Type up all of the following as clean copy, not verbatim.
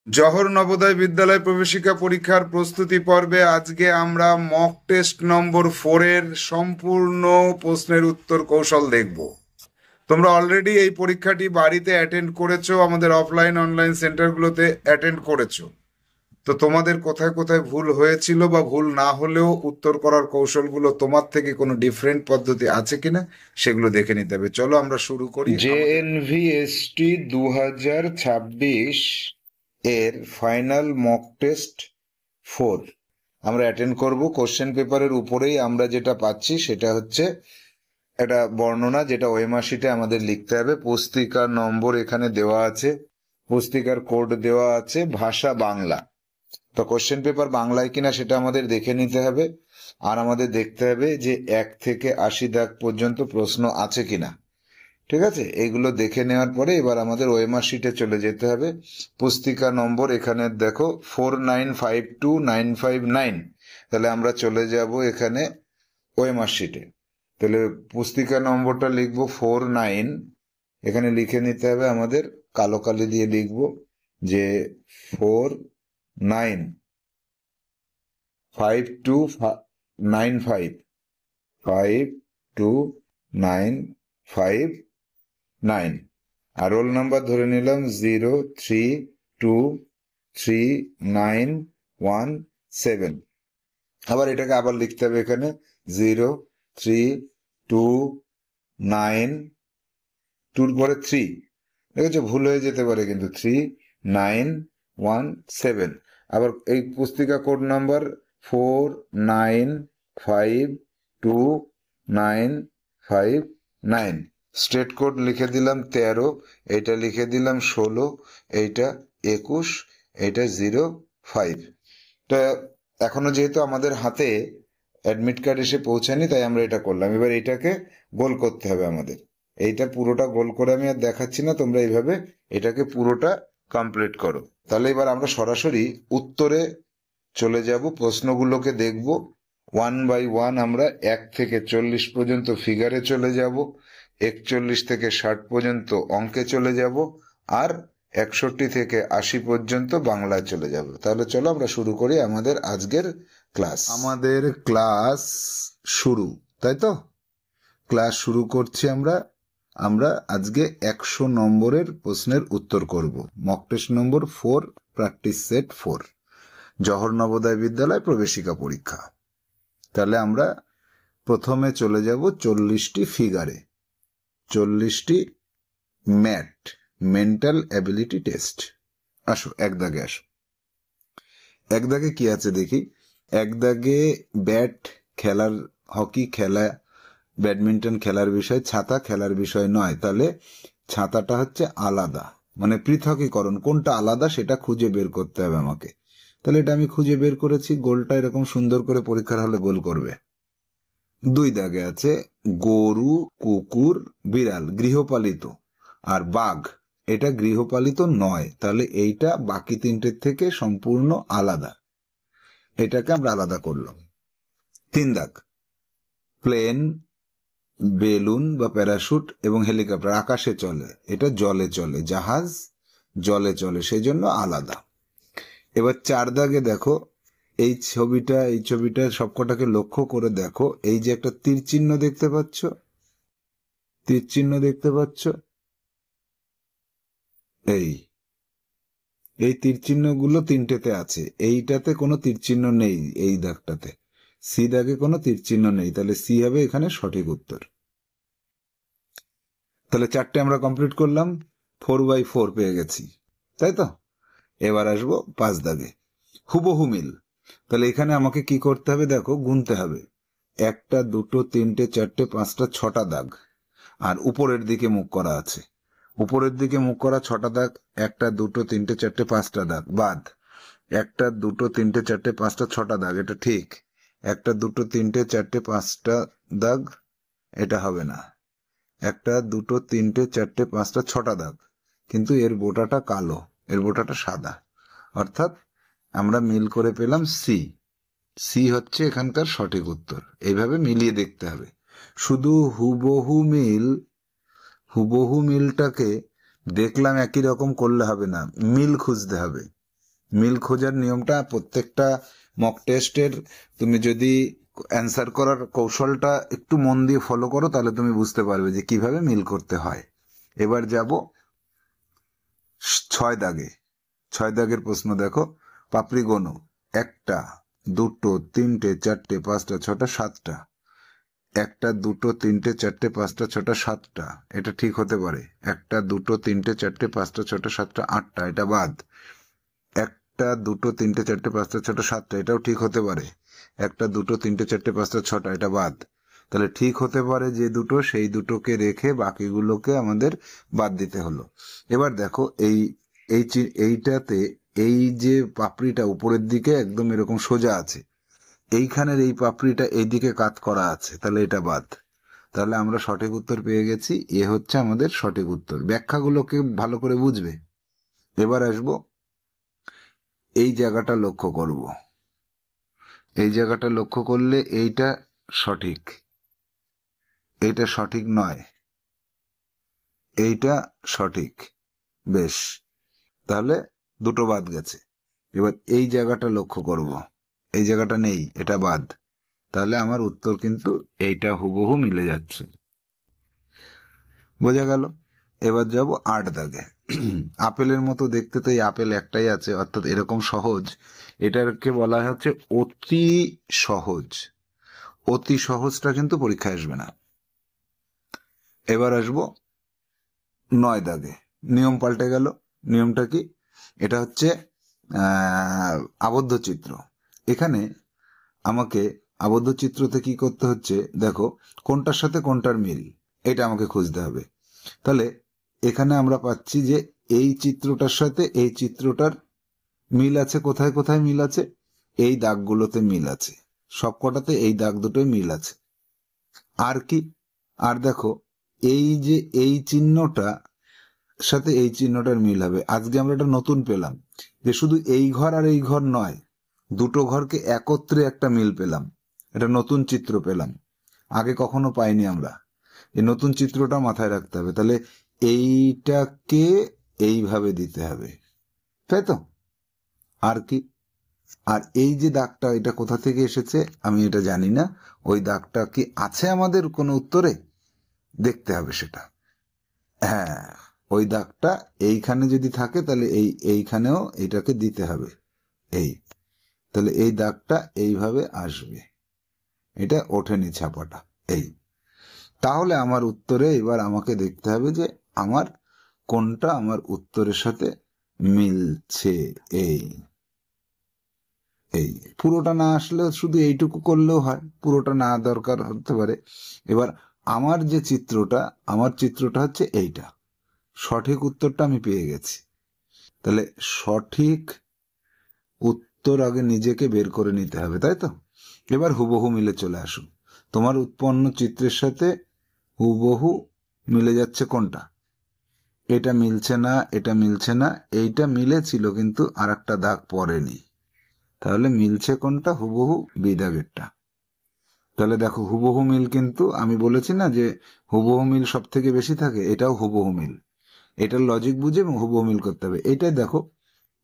জওহর নবোদয় বিদ্যালয় প্রবেশিকা পরীক্ষার প্রস্তুতি পর্বে আজকে আমরা মক টেস্ট নম্বর 4-এর সম্পূর্ণ প্রশ্নের উত্তর কৌশল দেখব। তোমরা অলরেডি এই পরীক্ষাটি বাড়িতে অ্যাটেন্ড করেছো, আমাদের অফলাইন অনলাইন সেন্টারগুলোতে অ্যাটেন্ড করেছো। তো তোমাদের কোথায় কোথায় ভুল হয়েছিল বা ভুল না হলেও উত্তর করার কৌশলগুলো তোমার থেকে কোনো ডিফারেন্ট পদ্ধতি আছে কিনা সেগুলো দেখে নিতে হবে। চলো আমরা শুরু করি। JNVST 2026 এর ফাইনাল মক টেস্ট 4 আমরা অ্যাটেন্ড করব। কোশ্চেন পেপারের উপরেই আমরা যেটা পাচ্ছি সেটা হচ্ছে একটা বর্ণনা, যেটা ওএমআর শিটে আমাদের লিখতে হবে। পুস্তিকার নম্বর এখানে দেওয়া আছে, পুস্তিকার কোড দেওয়া আছে, ভাষা বাংলা। তো কোশ্চেন পেপার বাংলায় কিনা সেটা আমাদের দেখে নিতে হবে, আর আমাদের দেখতে হবে যে 1 থেকে 80 দাগ পর্যন্ত প্রশ্ন আছে কিনা। ঠিক আছে, এইগুলো দেখে নেওয়ার পরে এবার আমাদের ওএমআর শিটে চলে যেতে হবে। পুস্তিকা নম্বর এখানে দেখো 4952959। তাহলে আমরা চলে যাব এখানে ওএমআর শিটে। তাহলে পুস্তিকা নম্বরটা লিখবো 49। এখানে লিখে নিতে হবে আমাদের, কালো কালি দিয়ে লিখবো যে 495295 5295 আর রোল নাম্বার ধরে নিলাম 0323917। আবার এটাকে আবার লিখতে হবে এখানে 03292 পরে 3। দেখেছো, ভুল হয়ে যেতে পারে কিন্তু 3917। আবার এই পুস্তিকা কোড নাম্বার 4952959। স্টেট কোড লিখে দিলাম 13, এইটা লিখে দিলাম 16, এইটা 21, এইটা 05। তা এখনো যেহেতু আমাদের হাতে অ্যাডমিট কার্ড এসে পৌঁছায়নি, তাই আমরা এটা করলাম। এবার এটাকে গোল করতে হবে আমাদের। এইটা পুরোটা গোল করে আমি আর দেখাচ্ছি না, তোমরা এইভাবে এটাকে পুরোটা কমপ্লিট করো। তাহলে এবার আমরা সরাসরি উত্তরে চলে যাব, প্রশ্নগুলোকে দেখব। 1 বাই 1 আমরা 1 থেকে 40 পর্যন্ত ফিগারে চলে যাব, 41 থেকে 60 পর্যন্ত অঙ্কে চলে যাব, আর 61 থেকে 80 পর্যন্ত বাংলায় চলে যাব। তাহলে চলো আমরা শুরু করি আমাদের আজকের ক্লাস। আমাদের ক্লাস শুরু, তাই তো? ক্লাস শুরু করছি আমরা। আমরা আজকে 100 নম্বরের প্রশ্নের উত্তর করব। মক টেস্ট নম্বর 4, প্র্যাকটিস সেট 4, জওহর নবোদয় বিদ্যালয় প্রবেশিকা পরীক্ষা। তাহলে আমরা প্রথমে চলে যাব 40টি ফিগারে, 40টি ম্যাট, মেন্টাল অ্যাবিলিটি টেস্ট। আসো এক দাগে আসো। এক দাগে কি আছে দেখি। এক দাগে ব্যাট খেলার, হকি খেলা, ব্যাডমিন্টন খেলার বিষয়, ছাতা খেলার বিষয় নয়। তাহলে ছাতাটা হচ্ছে আলাদা, মানে পৃথকীকরণ। কোনটা আলাদা সেটা খুঁজে বের করতে হবে আমাকে। তাহলে এটা আমি খুঁজে বের করেছি। গোলটা এরকম সুন্দর করে পরীক্ষার হলে গোল করবে। 2 দাগে আছে গরু, কুকুর, বিড়াল গৃহপালিত, আর বাঘ এটা গৃহপালিত নয়। তাহলে এইটা বাকি 3টের থেকে সম্পূর্ণ আলাদা, এটাকে আমরা আলাদা করলাম। 3 দাগ প্লেন, বেলুন বা প্যারাশুট এবং হেলিকপ্টার আকাশে চলে, এটা জলে চলে। জাহাজ জলে চলে, সেই জন্য আলাদা। এবার 4 দাগে দেখো, এই ছবিটা সবকটাকে লক্ষ্য করে দেখো। এই যে একটা তীর চিহ্ন দেখতে পাচ্ছ, তীর চিহ্ন দেখতে পাচ্ছ, এই তীর চিহ্নগুলো 3টেতে আছে। এইটাতে কোনো তীর চিহ্ন নেই, এই দাগটাতে। সি দাগে কোনো তীর চিহ্ন নেই, তাহলে সি হবে এখানে সঠিক উত্তর। তাহলে 4টে আমরা কমপ্লিট করলাম, 4/4 পেয়ে গেছি, তাই তো? এবার আসবো 5 দাগে, হুবহু মিল। তাহলে এখানে আমাকে কি করতে হবে দেখো, গুনতে হবে। 1টা 2টো 3টে 4টে 5টা 6টা দাগ, আর উপরের দিকে মুখ করা আছে। উপরের দিকে মুখ করা 6টা দাগ, 1টা 2টো 3টে 4টে 5টা দাগ বাদ। 1টা 2টো 3টে 4টে 5টা 6টা দাগ, এটা ঠিক। 1টা 2টো 3টে 4টে 5টা দাগ, এটা হবে না। 1টা 2টো 3টে 4টে 5টা 6টা দাগ, কিন্তু এর বোটাটা কালো, এর বোটাটা সাদা। অর্থাৎ আমরা মিল করে পেলাম সি। সি হচ্ছে এখানকার সঠিক উত্তর। এইভাবে মিলিয়ে দেখতে হবে। শুধু হুবহু মিলটাকে দেখলাম একই রকম করলে হবে না, মিল খুঁজতে হবে। মিল খোঁজার নিয়মটা প্রত্যেকটা মক টেস্টের তুমি যদি অ্যান্সার করার কৌশলটা একটু মন দিয়ে ফলো করো তাহলে তুমি বুঝতে পারবে যে কিভাবে মিল করতে হয়। এবার যাব 6 দাগে। 6 দাগের প্রশ্ন দেখো, পাপড়ি গোনো, 1টা 2টো 3টে 4টে 5টা 6টা 7টা। 1টা 2টো 3টে 4টে 5টা 6টা 7টা, এটা ঠিক হতে পারে। 1টা 2টো 3টে 4টে 5টা 6টা 7টা 8টা, এটা বাদ। 1টা 2টো 3টে 4টে 5টা 6টা 7টা, এটাও ঠিক হতে পারে। 1টা 2টো 3টে 4টে 5টা 6টা, এটা বাদ। তাহলে ঠিক হতে পারে যে দুটো, সেই দুটোকে রেখে বাকিগুলোকে আমাদের বাদ দিতে হলো। এবার দেখো এইটাতে এই যে পাপড়িটা উপরের দিকে একদম এরকম সোজা আছে, এইখানের এই পাপড়িটা এইদিকে কাত করা আছে, তাহলে এটা বাদ। তাহলে আমরা সঠিক উত্তর পেয়ে গেছি। এ হচ্ছে আমাদের সঠিক উত্তর। ব্যাখ্যাগুলোকে ভালো করে বুঝবে। এবার আসবো, এই জায়গাটা লক্ষ্য করব। এই জায়গাটা লক্ষ্য করলে এইটা সঠিক, এইটা সঠিক নয়, এইটা সঠিক। বেশ, তাহলে দুটো বাদ গেছে। এবার এই জায়গাটা লক্ষ্য করব, এই জায়গাটা নেই, এটা বাদ। তাহলে আমার উত্তর কিন্তু এইটা হুবহু মিলে যাচ্ছে। বোঝা গেল? এবার যাব 8 দাগে। আপেলের মতো দেখতে তো এই আপেল একটাই আছে, অর্থাৎ এরকম সহজ। এটাকে বলা হচ্ছে অতি সহজ। অতি সহজটা কিন্তু পরীক্ষায় আসবে না। এবার আসবো 9 দাগে। নিয়ম পাল্টে গেল। নিয়মটা কি? এটা হচ্ছে আবদ্ধ চিত্র। এখানে আমাকে আবদ্ধ চিত্রতে কি করতে হচ্ছে, দেখো কোনটার সাথে কোনটার মিল, এটা আমাকে খুঁজতে হবে। তাহলে এখানে আমরা পাচ্ছি যে এই চিত্রটার সাথে এই চিত্রটার মিল আছে। কোথায় কোথায় মিল আছে? এই দাগগুলোতে মিল আছে, সবকটাতে এই দাগ দুটোই মিল আছে। আর কি? আর দেখো এই যে এই চিহ্নটা সাথে এই চিহ্নটার মিল হবে। আজকে আমরা এটা নতুন পেলাম যে শুধু এই ঘর আর এই ঘর নয়, দুটো ঘরকে একত্রে একটা মিল পেলাম। এটা নতুন চিত্র পেলাম, আগে কখনো পাইনি আমরা। এই নতুন চিত্রটা মাথায় রাখতে হবে। তাহলে এইটাকে এইভাবে দিতে হবে, তাই তো? আর কি? আর এই যে দাগটা, এটা কোথা থেকে এসেছে আমি এটা জানি না। ওই দাগটা কি আছে আমাদের কোনো উত্তরে? দেখতে হবে সেটা। হ্যাঁ, ওই দাগটা এইখানে যদি থাকে তাহলে এইখানেও এইটাকে দিতে হবে। তাহলে এই দাগটা এইভাবে আসবে, এটা ওঠেনি ছাপাটা। তাহলে আমার উত্তরে এবার আমাকে দেখতে হবে যে আমার কোনটা আমার উত্তরের সাথে মিলছে। পুরোটা না আসলেও শুধু এইটুকু করলেও হয়, পুরোটা না দরকার হতে পারে। এবার আমার যে চিত্রটা, আমার চিত্রটা হচ্ছে এইটা। সঠিক উত্তরটা আমি পেয়ে গেছি। তাহলে সঠিক উত্তর আগে নিজেকে বের করে নিতে হবে, তাই তো? এবার হুবহু মিলে চলে আসুন। তোমার উৎপন্ন চিত্রের সাথে হুবহু মিলে যাচ্ছে কোনটা? এটা মিলছে না, এটা মিলছে না, এইটা মিলেছিল কিন্তু আর একটা দাগ পড়েনি। তাহলে মিলছে কোনটা? হুবহু বি দাগেরটা। তাহলে দেখো হুবহু মিল, কিন্তু আমি বলেছি না যে হুবহু মিল সব থেকে বেশি থাকে, এটাও হুবহু মিল। এটার লজিক বুঝে হুবহু মিল করতে হবে। এইটাই দেখো,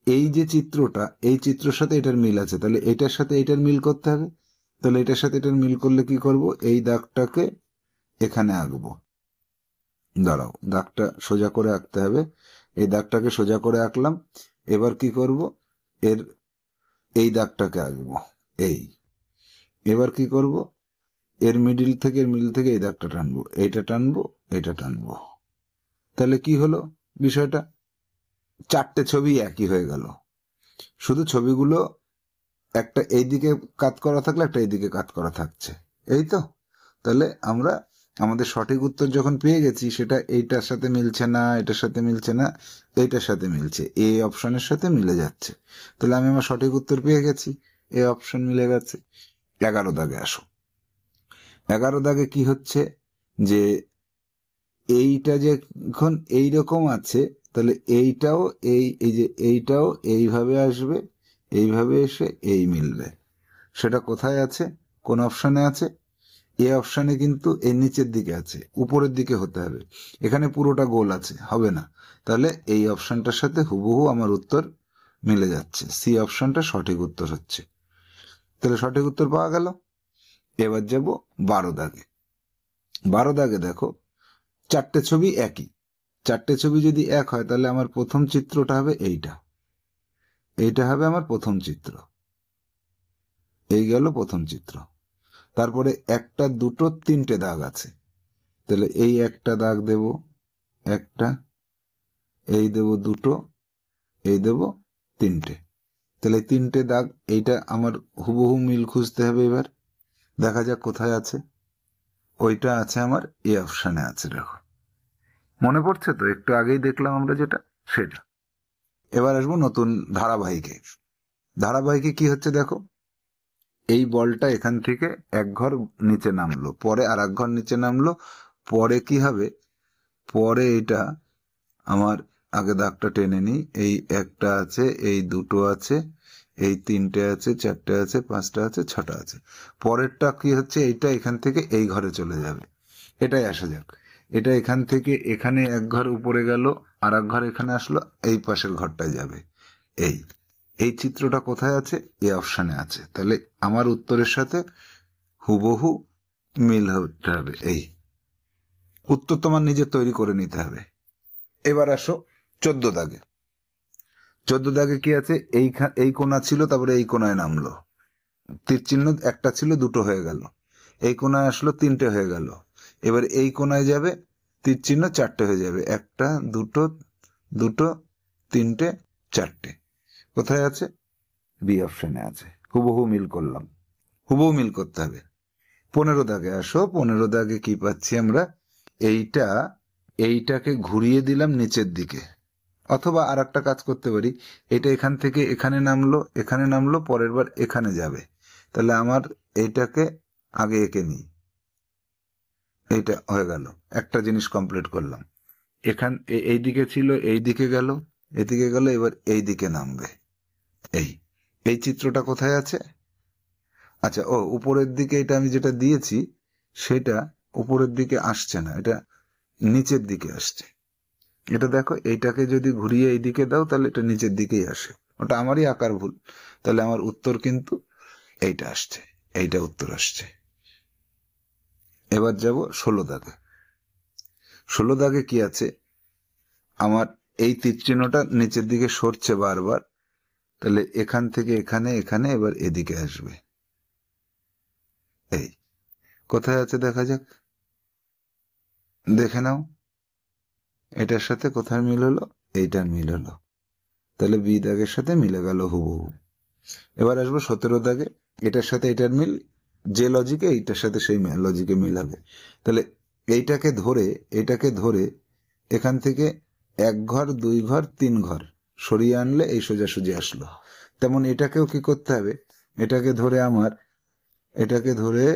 এই যে চিত্রটা, এই চিত্রের সাথে এটার মিল আছে, তাহলে এটার সাথে এটার মিল করতে হবে। তাহলে এটার সাথে এটার মিল করলে কি করব? এই দাগটাকে এখানে আঁকবো। দাঁড়াও, দাগটা সোজা করে আঁকতে হবে। এই দাগটাকে সোজা করে আঁকলাম। এবার কি করব? এই দাগটাকে আঁকবো। এবার কি করব? এর মিডিল থেকে এই দাগটা টানবো, এইটা টানবো, এটা টানবো। তাহলে কি হলো বিষয়টা? 4টে ছবি একই হয়ে গেল। শুধু ছবিগুলো একটা এইদিকে কাট করা থাকলে একটা এইদিকে কাট করা থাকছে, এই তো। তাহলে আমরা আমাদের সঠিক উত্তর যখন পেয়ে গেছি, সেটা এইটার সাথে মিলছে না, এটার সাথে মিলছে না, এইটার সাথে মিলছে, এই অপশনের সাথে মিলে যাচ্ছে। তাহলে আমি আমার সঠিক উত্তর পেয়ে গেছি, এই অপশন মিলে গেছে। 11 দাগে আসো। 11 দাগে কি হচ্ছে যে এইটা যখন এইরকম আছে, তাহলে এইটাও এই যে এইটাও এইভাবে আসবে, এইভাবে এসে এই মিলবে। সেটা কোথায় আছে? কোন অপশনে আছে? এই অপশনে কিন্তু এই নিচের দিকে আছে, উপরের দিকে হতে হবে। এখানে পুরোটা গোল আছে, হবে না। তাহলে এই অপশনটার সাথে হুবহু আমার উত্তর মিলে যাচ্ছে, সি অপশনটা সঠিক উত্তর হচ্ছে। তাহলে সঠিক উত্তর পাওয়া গেল। এবার যাব 12 দাগে। 12 দাগে দেখো চারটে ছবি একই, চারটে ছবি যদি এক হয় তাহলে আমার প্রথম চিত্রটা হবে এইটা, এইটা হবে আমার প্রথম চিত্র। এই গেল প্রথম চিত্র। তারপরে একটা, দুটো, তিনটে দাগ আছে, তাহলে এই একটা দাগ দেব, একটা, এই দেব দুটো, এই দেব তিনটে। তাহলে তিনটে দাগ, এইটা আমার হুবহু মিল খুঁজতে হবে। এবার দেখা যাক কোথায় আছে। ওইটা আছে আমার এ অপশানে আছে, দেখো মনে পড়ছে তো, একটু আগেই দেখলাম আমরা যেটা, সেটা। এবার আসবো নতুন ধারাবাহিকে। ধারাবাহিকে কি হচ্ছে দেখো, এই বলটা এখান থেকে এক ঘর নিচে নামলো, পরে আর এক ঘর নিচে নামলো, পরে কি হবে, পরে এটা আমার আগে দাগটা টেনে নি, এই একটা আছে, এই দুটো আছে, এই তিনটে আছে, চারটে আছে, পাঁচটা আছে, ছটা আছে। পরেরটা কি হচ্ছে, এইটা এখান থেকে এই ঘরে চলে যাবে। এটাই আসা যাক, এটা এখান থেকে এখানে এক ঘর উপরে গেল, আর এক ঘর এখানে আসলো, এই পাশের ঘরটায় যাবে। এই এই চিত্রটা কোথায় আছে, এই অপশানে আছে। তাহলে আমার উত্তরের সাথে হুবহু মিল হতে হবে। এই উত্তর তোমার নিজে তৈরি করে নিতে হবে। এবার আসো 14 দাগে। 14 দাগে কি আছে, এই কোণা ছিল, তারপরে এই কোণায় নামলো, তীর চিহ্ন একটা ছিল, দুটো হয়ে গেল, এই কোণায় আসলো, তিনটে হয়ে গেল। এবার এই কোণায় যাবে, তীর চিহ্ন চারটে হয়ে যাবে, একটা, দুটো, দুটো, তিনটে, চারটে। কোথায় আছে, বি অপশনে আছে। হুবহু মিল করলাম, হুবহু মিল করতে হবে। 15 দাগে আসো। 15 দাগে কি পাচ্ছি আমরা, এইটাকে ঘুরিয়ে দিলাম নিচের দিকে, অথবা আর একটা কাজ করতে পারি, এটা এখান থেকে এখানে নামলো, এখানে নামলো, পরের বার এখানে যাবে। তাহলে আমার এইটাকে আগে এঁকে নিই, এইটা হয়ে গেল, একটা জিনিস কমপ্লিট করলাম। এই দিকে ছিল, এই দিকে গেল, এদিকে গেল, এবার এই দিকে নামবে। এই এই চিত্রটা কোথায় আছে, আচ্ছা ও উপরের দিকে, এটা আমি যেটা দিয়েছি সেটা উপরের দিকে আসছে না, এটা নিচের দিকে আসছে। এটা দেখো, এইটাকে যদি ঘুরিয়ে এইদিকে দাও তাহলে এটা নিচের দিকেই আসে, ওটা আমারই আকার ভুল। তাহলে আমার উত্তর কিন্তু এইটা আসছে, এইটা উত্তর আসছে। এবার যাব 16 দাগে। 16 দাগে কি আছে, আমার এই তীর চিহ্নটা নিচের দিকে সরছে বারবার, তাহলে এখান থেকে এখানে, এখানে, এবার এদিকে আসবে। এই কোথায় আছে দেখা যাক, দেখে নাও, এটার সাথে কোথায় মিল হলো, এইটার মিল হলো। তাহলে বি দাগের সাথে মিলে গেল হুবহু। এবার আসবো 17 দাগে। এটার সাথে এটার মিল, যে লজিকে এইটার সাথে সেই লজিকে মিল হবে। তাহলে এটাকে ধরে এখান থেকে এক ঘর, দুই ঘর, তিন ঘর সরিয়ে আনলে এই সোজাসুজি আসলো। তেমন এটাকেও কি করতে হবে, এটাকে ধরে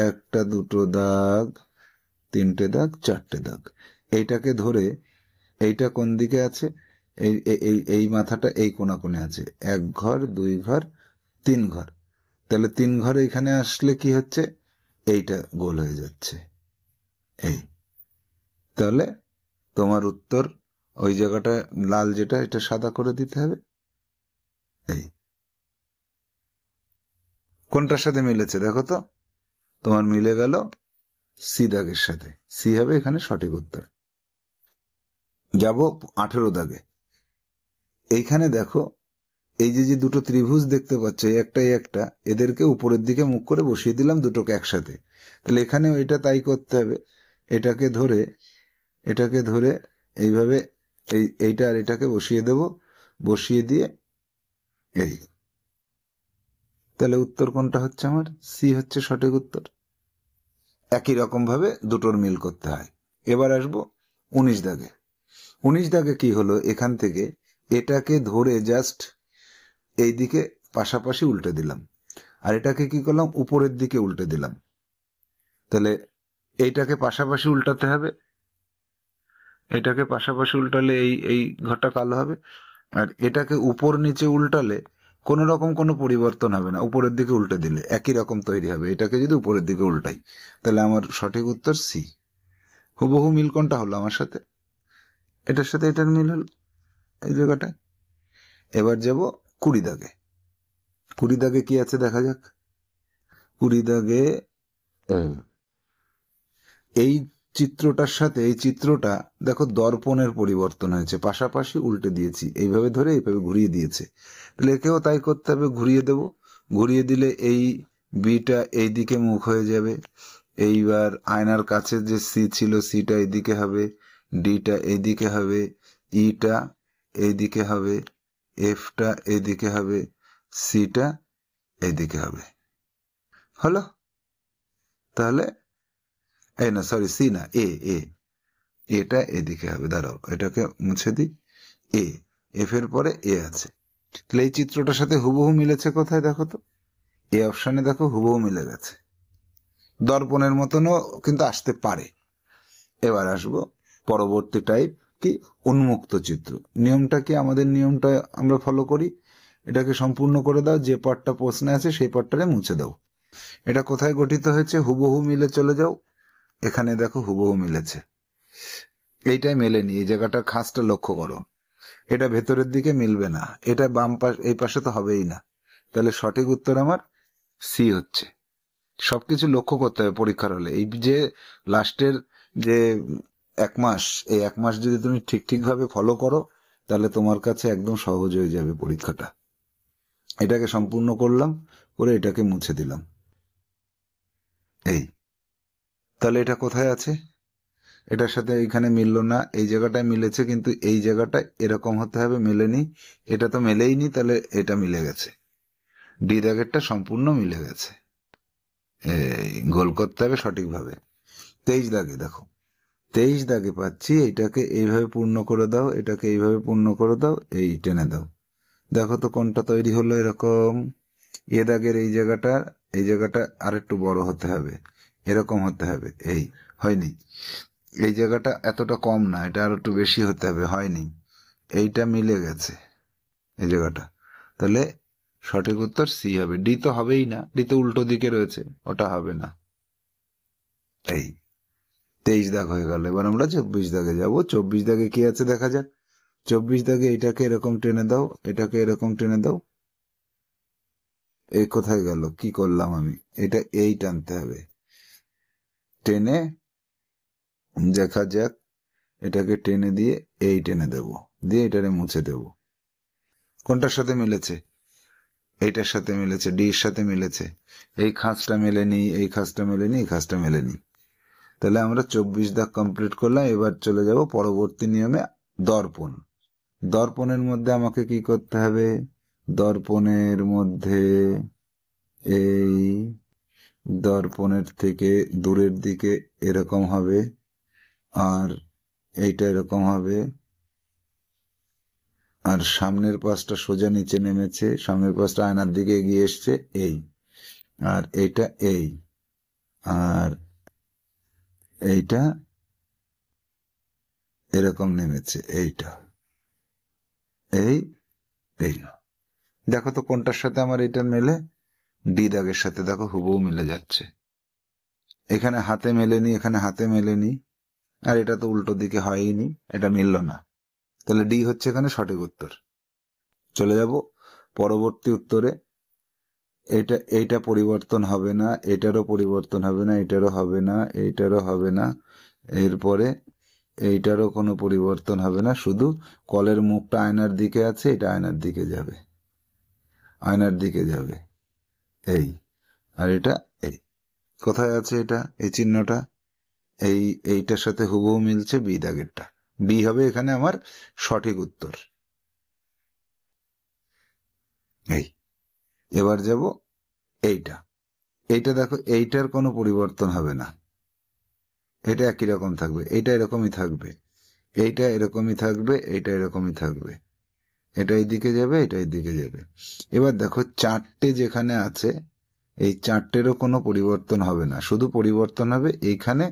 একটা, দুটো দাগ, তিনটে দাগ, চারটে দাগ, এইটাকে ধরে, এইটা কোন দিকে আছে, এই এই এই মাথাটা এই কোণে আছে, এক ঘর, দুই ঘর, তিন ঘর। তাহলে তিন ঘর এখানে আসলে কি হচ্ছে, এইটা গোল হয়ে যাচ্ছে। এই তাহলে তোমার উত্তর, ওই জায়গাটা লাল যেটা, এটা সাদা করে দিতে হবে। এই কোনটার সাথে মিলেছে দেখো তো, তোমার মিলে গেল সি দাগের সাথে, সি হবে এখানে সঠিক উত্তর। যাব 18 দাগে। এইখানে দেখো, এই যে যে দুটো ত্রিভুজ দেখতে পাচ্ছ, এই একটা, এদেরকে উপরের দিকে মুখ করে বসিয়ে দিলাম দুটোকে একসাথে। তাহলে এখানেও এটা তাই করতে হবে, এটাকে ধরে এইভাবে এইটা আর এটাকে বসিয়ে দেব, বসিয়ে দিয়ে এই, তাহলে উত্তর কোনটা হচ্ছে, আমার সি হচ্ছে সঠিক উত্তর। একই রকম ভাবে দুটোর মিল করতে হয়। এবার আসবো 19 দাগে। 19 দাগে কি হলো, এখান থেকে এটাকে ধরে জাস্ট এইদিকে পাশাপাশি উল্টে দিলাম, আর এটাকে কি করলাম, উপরের দিকে উল্টে দিলাম। তাহলে এইটাকে পাশাপাশি উল্টাতে হবে, এটাকে পাশাপাশি উল্টালে এই ঘরটা কালো হবে, আর এটাকে উপর নিচে উল্টালে কোনো রকম কোনো পরিবর্তন হবে না, উপরের দিকে উল্টে দিলে একই রকম তৈরি হবে। এটাকে যদি উপরের দিকে উল্টাই, তাহলে আমার সঠিক উত্তর সি। হুবহু মিল কোনটা হলো আমার সাথে, এটার সাথে এটার মিল হলো এই জায়গাটায়। এবার যাব 20 দাগে। 20 দাগে কি আছে দেখা যাক। 20 দাগে এই চিত্রটার সাথে এই চিত্রটা দেখো দর্পণের পরিবর্তন হয়েছে, পাশাপাশি উল্টে দিয়েছি, এইভাবে ধরে এইভাবে ঘুরিয়ে দিয়েছে। তাহলে একেও তাই করতে হবে, ঘুরিয়ে দেব। ঘুরিয়ে দিলে এই বিটা এইদিকে মুখ হয়ে যাবে। এইবার আয়নার কাছে যে সি ছিল, সিটা এইদিকে হবে, ডিটা এইদিকে হবে, ইটা এইদিকে হবে, এফটা এইদিকে হবে, সিটা এইদিকে হবে। হলো? তাহলে এই না, সরি, সি না, এ এ এটা এদিকে হবে। দাঁড়াও, এটাকে মুছে দিই। এফ এর পরে এ আছে। তাহলে এই চিত্রটার সাথে হুবহু মিলেছে কোথায় দেখো তো, এ অপশানে দেখো হুবহু মিলে গেছে। দর্পণের মতনও কিন্তু আসতে পারে। এবার আসবো পরবর্তী টাইপ, কি উন্মুক্ত চিত্র। নিয়মটা কি, আমাদের নিয়মটা আমরা ফলো করি। এটাকে সম্পূর্ণ করে দাও, যে পার্টটা প্রশ্নে আছে সেই পার্টটারে মুছে দাও। এটা কোথায় গঠিত হয়েছে, হুবহু মিলে চলে যাও। এখানে দেখো হুবহু মিলেছে, এইটাই মেলেনি। এই জায়গাটার খাঁজটা লক্ষ্য করো, এটা ভেতরের দিকে মিলবে না, এটা বাম পাশ, এই পাশে তো হবেই না। তাহলে সঠিক উত্তর আমার সি হচ্ছে। সবকিছু লক্ষ্য করতে হবে পরীক্ষার হলে। এই যে লাস্টের যে 1 মাস, এই 1 মাস যদি তুমি ঠিক ভাবে ফলো করো, তাহলে তোমার কাছে একদম সহজ হয়ে যাবে পরীক্ষাটা। এটাকে সম্পূর্ণ করলাম, করে এটাকে মুছে দিলাম। এই তাহলে এটা কোথায় আছে, এটার সাথে এইখানে মিললো না, এই জায়গাটায় মিলেছে, কিন্তু এই জায়গাটা এরকম হতে হবে, মেলেনি। এটা তো মেলেইনি, তাহলে এটা মিলে গেছে। ডি দাগেরটা সম্পূর্ণ মিলে গেছে। এই গোল করতে হবে সঠিকভাবে। 23 দাগে দেখো, 23 দাগে পাচ্ছি, এটাকে এইভাবে পূর্ণ করে দাও, এটাকে এইভাবে পূর্ণ করে দাও, এই টেনে দাও। দেখো তো কোনটা তৈরি হলো এরকম। এ দাগের এই জায়গাটা আরেকটু বড় হতে হবে, এরকম হতে হবে। এই হয়নি, এই জায়গাটা এতটা কম না, এটা আর একটু বেশি হতে হবে, হয়নি। এইটা মিলে গেছে এই জায়গাটা। তাহলে সঠিক উত্তর সি হবে। ডি তো হবেই না, ডি তো উল্টো দিকে রয়েছে, ওটা হবে না। এই 23 দাগ হয়ে গেল। এবার আমরা 24 দাগে যাব। 24 দাগে কি আছে দেখা যাক। 24 দাগে এটাকে এরকম টেনে দাও, এটাকে এরকম টেনে দাও। এই কোথায় গেল, কি করলাম আমি, এটা এই টানতে হবে, টেনে দেখা যাক। এটাকে টেনে দিয়ে এই টেনে দেব, দিয়ে এটারে মুছে দেব। কোনটার সাথে মিলেছে, এইটার সাথে মিলেছে, ডি এর সাথে মিলেছে। এই খাঁজটা মেলেনি, এই খাঁজটা মেলেনি, এই খাঁজটা মেলেনি। তাহলে আমরা 24 দাগ কমপ্লিট করলাম। এবার চলে যাব পরবর্তী নিয়মে, দর্পণ। দর্পণের মধ্যে আমাকে কি করতে হবে, দর্পণের মধ্যে এই দর্পণের থেকে দূরের দিকে এরকম হবে, আর এইটা এরকম হবে, আর সামনের পাশটা সোজা নিচে নেমেছে, সামনের পাশটা আয়নার দিকে এগিয়ে এসছে, এই, আর এইটা এই, আর এইটা এরকম নেমেছে, এইটা এই এই। দেখো তো কোনটার সাথে আমার এটা মেলে, ডি দাগের সাথে দেখো হুবহু মিলে যাচ্ছে। এখানে হাতে মেলেনি, এখানে হাতে মেলেনি, আর এটা তো উল্টো দিকে হয়নি, এটা মিলল না। তাহলে ডি হচ্ছে এখানে সঠিক উত্তর। চলে যাব পরবর্তী উত্তরে। এইটা পরিবর্তন হবে না, এটারও পরিবর্তন হবে না, এটারও হবে না, এইটারও হবে না। এরপরে এইটারও কোনো পরিবর্তন হবে না, শুধু কলের মুখটা আয়নার দিকে আছে, এটা আয়নার দিকে যাবে, আয়নার দিকে যাবে। এই, আর এটা এই। কোথায় আছে এটা, এই চিহ্নটা, এইটার সাথে হুবহু মিলছে, বি দাগেরটা। বি হবে এখানে আমার সঠিক উত্তর। এই এবার যাব এইটা দেখো, এইটার কোনো পরিবর্তন হবে না, এটা একই রকম থাকবে, এটা এরকমই থাকবে, এইটা এরকমই থাকবে, এইটা এরকমই থাকবে, এটা এইদিকে যাবে, এটা এইদিকে যাবে। এবার দেখো চারটে যেখানে আছে, এই চারটেরও কোনো পরিবর্তন হবে না, শুধু পরিবর্তন হবে এইখানে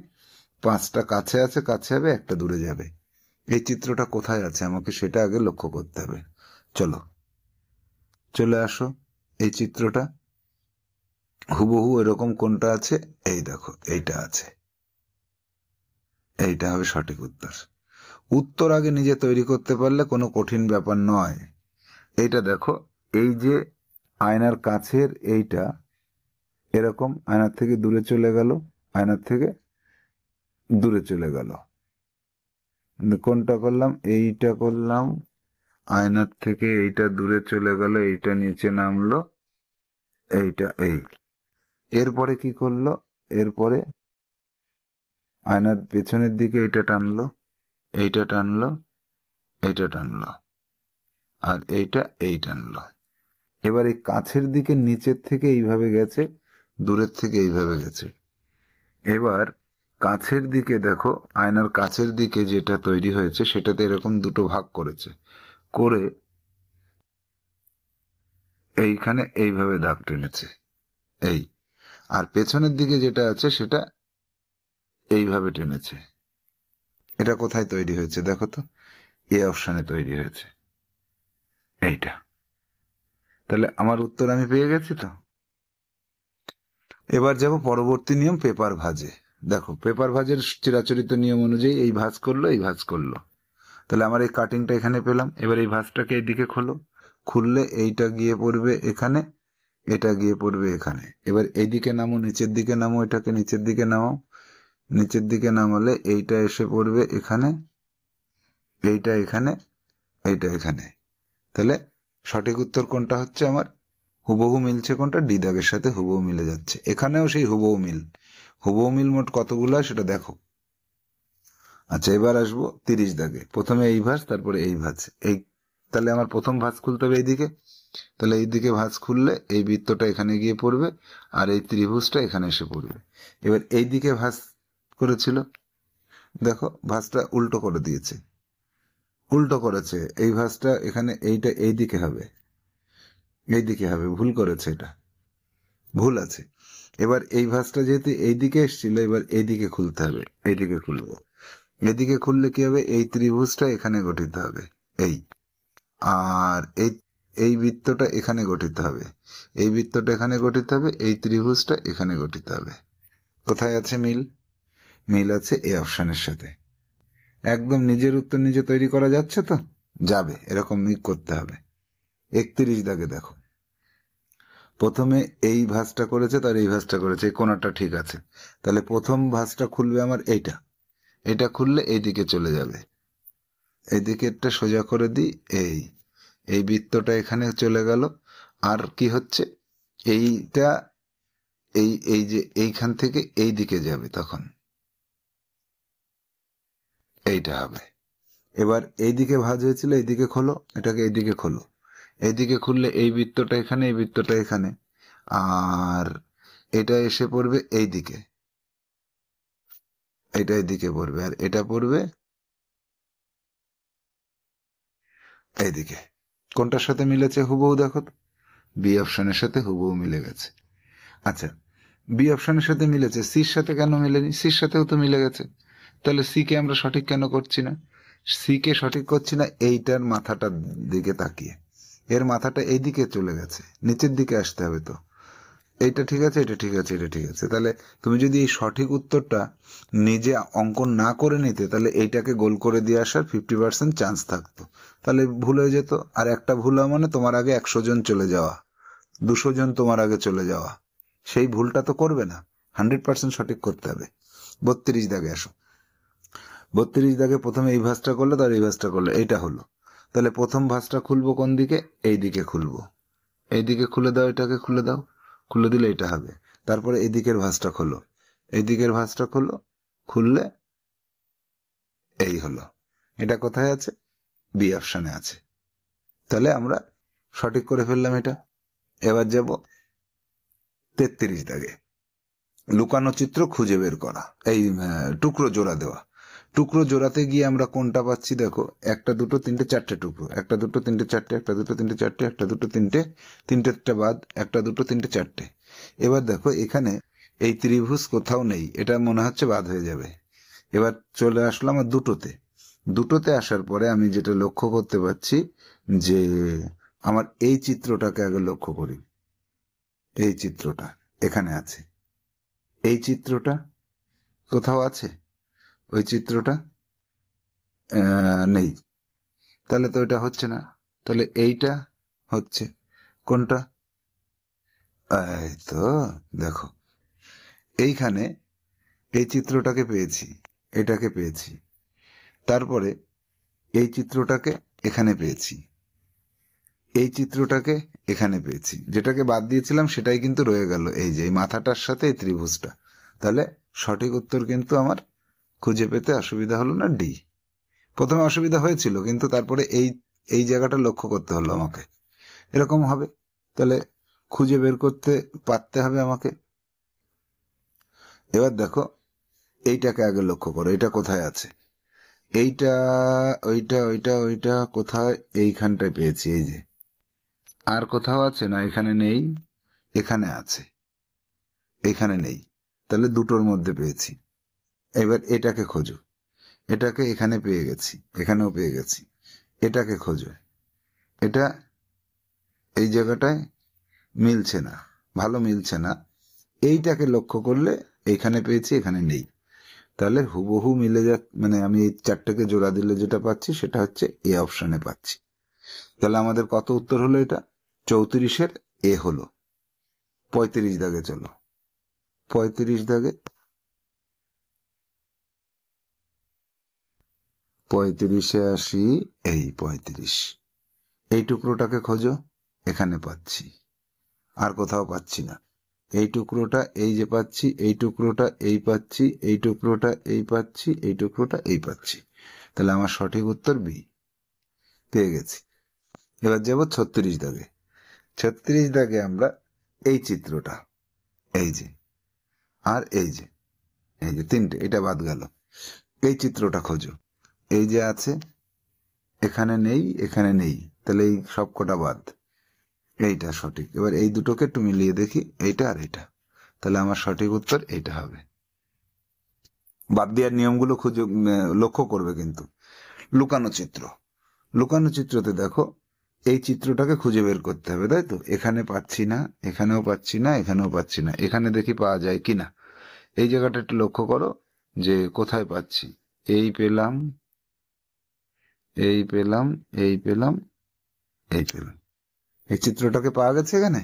5টা কাছে আছে, কাছে হবে, একটা দূরে যাবে। এই চিত্রটা কোথায় আছে আমাকে সেটা আগে লক্ষ্য করতে হবে। চলে আসো, এই চিত্রটা হুবহু এরকম কোনটা আছে, এই দেখো এইটা আছে, এইটা হবে সঠিক উত্তর। উত্তর আগে নিজে তৈরি করতে পারলে কোনো কঠিন ব্যাপার নয়। এইটা দেখো, এই যে আয়নার কাছের এইটা এরকম আয়নার থেকে দূরে চলে গেল, আয়নার থেকে দূরে চলে গেল। কোনটা করলাম? এইটা করলাম, আয়নার থেকে এইটা দূরে চলে গেল, এইটা নিচে নামলো, এইটা এই। এরপরে কি করলো? এরপরে আয়নার পেছনের দিকে এইটা টানলো, এইটা টানলো, এইটা টানলো, আর এইটা এই টানলো। এবার এই কাছের দিকে নিচের থেকে এইভাবে গেছে, দূরের থেকে এইভাবে গেছে। এবার কাছের দিকে দেখো, আয়নার কাছের দিকে যেটা তৈরি হয়েছে সেটাতে এরকম দুটো ভাগ করেছে, করে এইখানে এইভাবে দাগ টেনেছে, এই। আর পেছনের দিকে যেটা আছে সেটা এইভাবে টেনেছে। এটা কোথায় তৈরি হয়েছে দেখো তো? এ অপশানে তৈরি হয়েছে, এইটা। তাহলে আমার উত্তর আমি পেয়ে গেছি তো। এবার যাব পরবর্তী নিয়ম, পেপার ভাজে। দেখো, পেপার ভাজের চিরাচরিত নিয়ম অনুযায়ী এই ভাঁজ করলো, এই ভাঁজ করলো। তাহলে আমার এই কাটিংটা এখানে পেলাম। এবার এই ভাঁজটাকে এইদিকে খোলো, খুললে এইটা গিয়ে পড়বে এখানে, এটা গিয়ে পড়বে এখানে। এবার এইদিকে নামো, নিচের দিকে নামো, এটাকে নিচের দিকে নামাও, নিচের দিকে নামালে এইটা এসে পড়বে এখানে, এইটা এখানে, এইটা এখানে। তাহলে সঠিক উত্তর কোনটা হচ্ছে আমার? হুবহু মিলছে কোনটা? ডি দাগের সাথে হুবহু মিলে যাচ্ছে। এখানেও সেই হুবহু মিল। হুবহু মিল মোট কতগুলো সেটা দেখো। আচ্ছা, এবার আসবো 30 দাগে। প্রথমে এই ভাঁজ, তারপরে এই ভাঁজ, এই। তাহলে আমার প্রথম ভাঁজ খুলতে হবে এইদিকে। তাহলে এইদিকে ভাঁজ খুললে এই বৃত্তটা এখানে গিয়ে পড়বে, আর এই ত্রিভুজটা এখানে এসে পড়বে। এবার এইদিকে ভাঁজ করেছিল, দেখো ভাঁজটা উল্টো করে দিয়েছে, উল্টো করেছে। এই ভাঁজটা এখানে, এইটা এইদিকে হবে, এইদিকে হবে, ভুল করেছে, এটা ভুল আছে। এবার এই ভাঁজটা যেহেতু এইদিকে এসেছিল, এবার এইদিকে খুলতে হবে, এইদিকে খুলবো। এদিকে খুললে কি হবে? এই ত্রিভুজটা এখানে গঠিত হবে, এই। আর এই এই বৃত্তটা এখানে গঠিত হবে, এই বৃত্তটা এখানে গঠিত হবে, এই ত্রিভুজটা এখানে গঠিত হবে। কোথায় আছে মিল? মিল আছে এই অপশনের সাথে। একদম নিজের উত্তর নিজে তৈরি করা যাচ্ছে তো? যাবে, এরকম মিল করতে হবে। 31 দাগে দেখো, প্রথমে এই ভাঁজটা করেছে, তার এই ভাঁজটা করেছে, এই কোণাটা ঠিক আছে। তাহলে প্রথম ভাঁজটা খুলবে আমার এইটা, এটা খুললে এইদিকে চলে যাবে, এইদিকে একটা সোজা করে দিই, এই। এই বৃত্তটা এখানে চলে গেল। আর কি হচ্ছে? এইটা এই এই যে এইখান থেকে এই দিকে যাবে, তখন এইটা হবে। এবার এইদিকে ভাঁজ হয়েছিল, এইদিকে খোলো, এটাকে এইদিকে খোলো। এইদিকে খুললে এই বৃত্তটা এখানে, এই বৃত্তটা এখানে, আর এটা এসে পড়বে এইদিকে, এটা এইদিকে পড়বে, আর এটা পড়বে এইদিকে। কোনটার সাথে মিলেছে হুবহু দেখো তো? বি অপশনের সাথে হুবহু মিলে গেছে। আচ্ছা, বি অপশনের সাথে মিলেছে, সির সাথে কেন মিলেনি? সির সাথেও তো মিলে গেছে। তাহলে সি কে আমরা সঠিক কেন করছি না? সি কে সঠিক করছি না এইটার মাথাটার দিকে তাকিয়ে। এর মাথাটা এইদিকে চলে গেছে, নিচের দিকে আসতে হবে তো। এইটা ঠিক আছে, এটা ঠিক আছে, এটা ঠিক আছে। তাহলে তুমি যদি এই সঠিক উত্তরটা নিজে অঙ্কন না করে নিতে, তাহলে এইটাকে গোল করে দিয়ে আসার 50% চান্স থাকতো। তাহলে ভুল হয়ে যেত। আর একটা ভুল হওয়া মানে তোমার আগে 100 জন চলে যাওয়া, 200 জন তোমার আগে চলে যাওয়া। সেই ভুলটা তো করবে না, 100% সঠিক করতে হবে। 32 দাগে আসো। 32 দাগে প্রথমে এই ভাঁজটা করলে, তার এই ভাঁজটা করলে, এইটা হলো। তাহলে প্রথম ভাঁজটা খুলবো কোন দিকে? এই দিকে খুলবো। এইদিকে খুলে দাও, এটাকে খুলে দাও, খুলে দিলে এটা হবে। তারপরে এদিকের ভাঁজটা খোলো, এইদিকের ভাঁজটা খোলো, খুললে এই হলো। এটা কোথায় আছে? বি অপশনে আছে। তাহলে আমরা সঠিক করে ফেললাম এটা। এবার যাব 33 দাগে, লুকানো চিত্র খুঁজে বের করা, এই টুকরো জোড়া দেওয়া। টুকরো জোড়াতে গিয়ে আমরা কোনটা পাচ্ছি দেখো? একটা, দুটো, তিনটে, চারটে টুকরো। একটা, দুটো, তিনটে, চারটে, একটা, দুটো, তিনটে, চারটে, একটা, দুটো, তিনটে, তিনটেরটা বাদ, একটা, দুটো, তিনটে, চারটে। এবার দেখো এখানে এই ত্রিভুজ কোথাও নেই, এটা মনে হচ্ছে বাদ হয়ে যাবে। এবার চলে আসলাম আমার দুটোতে। দুটোতে আসার পরে আমি যেটা লক্ষ্য করতে পারছি যে আমার এই চিত্রটাকে আগে লক্ষ্য করি। এই চিত্রটা এখানে আছে, এই চিত্রটা কোথাও আছে? ওই চিত্রটা নেই, তাহলে তো এটা হচ্ছে না। তাহলে এইটা হচ্ছে। কোনটা? এই তো দেখো, এইখানে এই চিত্রটাকে পেয়েছি, এটাকে পেয়েছি, তারপরে এই চিত্রটাকে এখানে পেয়েছি, এই চিত্রটাকে এখানে পেয়েছি, যেটাকে বাদ দিয়েছিলাম সেটাই কিন্তু রয়ে গেল, এই যে এই মাথাটার সাথে এই ত্রিভুজটা। তাহলে সঠিক উত্তর কিন্তু আমার খুঁজে পেতে অসুবিধা হলো না, ডি। প্রথমে অসুবিধা হয়েছিল, কিন্তু তারপরে এই এই জায়গাটা লক্ষ্য করতে হলো আমাকে, এরকম হবে। তাহলে খুঁজে বের করতে পারতে হবে আমাকে। এবার দেখো, এইটাকে আগে লক্ষ্য করো, এটা কোথায় আছে? এইটা, ওইটা, ওইটা, ওইটা কোথায়? এইখানটায় পেয়েছি, এই যে। আর কোথাও আছে না? এখানে নেই, এখানে আছে, এখানে নেই। তাহলে দুটোর মধ্যে পেয়েছি। এবার এটাকে খোঁজো, এটাকে এখানে পেয়ে গেছি, এখানেও পেয়ে গেছি। এটাকে খোঁজো, এটা এই জায়গাটায় মিলছে না, ভালো মিলছে না। এইটাকে লক্ষ্য করলে এইখানে পেয়েছি, এখানে নেই। তাহলে হুবহু মিলে মানে আমি এই চারটাকে জোড়া দিলে যেটা পাচ্ছি সেটা হচ্ছে এ অপশনে পাচ্ছি। তাহলে আমাদের কত উত্তর হলো? এটা 34-এর এ হলো। 35 দাগে চলো, 35 দাগে, 35-এ আসি। এই 35, এই টুকরোটাকে খোঁজো, এখানে পাচ্ছি, আর কোথাও পাচ্ছি না। এই টুকরোটা এই যে পাচ্ছি, এই টুকরোটা এই পাচ্ছি, এই টুকরোটা এই পাচ্ছি, এই টুকরোটা এই পাচ্ছি। তাহলে আমার সঠিক উত্তর বি, পেয়ে গেছি। এবার যাব 36 দাগে। 36 দাগে আমরা এই চিত্রটা, এই যে, আর এই যে, এই যে তিনটে, এটা বাদ গেল। এই চিত্রটা খোঁজো, এই যে আছে, এখানে নেই, এখানে নেই, তাহলে এই সব কটা বাদ, এইটা সঠিক। এবার এই দুটোকে একটু মিলিয়ে দেখি, এইটা আর এইটা, তাহলে আমার সঠিক উত্তর এইটা হবে। বাদ দেওয়ার নিয়মগুলো খুঁজে লক্ষ্য করবে কিন্তু। লুকানো চিত্র, লুকানো চিত্রতে দেখো, এই চিত্রটাকে খুঁজে বের করতে হবে, তাই তো? এখানে পাচ্ছি না, এখানেও পাচ্ছি না, এখানেও পাচ্ছি না, এখানে দেখি পাওয়া যায় কিনা। এই জায়গাটা একটু লক্ষ্য করো যে কোথায় পাচ্ছি। এই পেলাম, এই পেলাম, এই পেলাম, এই পেলাম। এই চিত্রটাকে পাওয়া গেছে এখানে,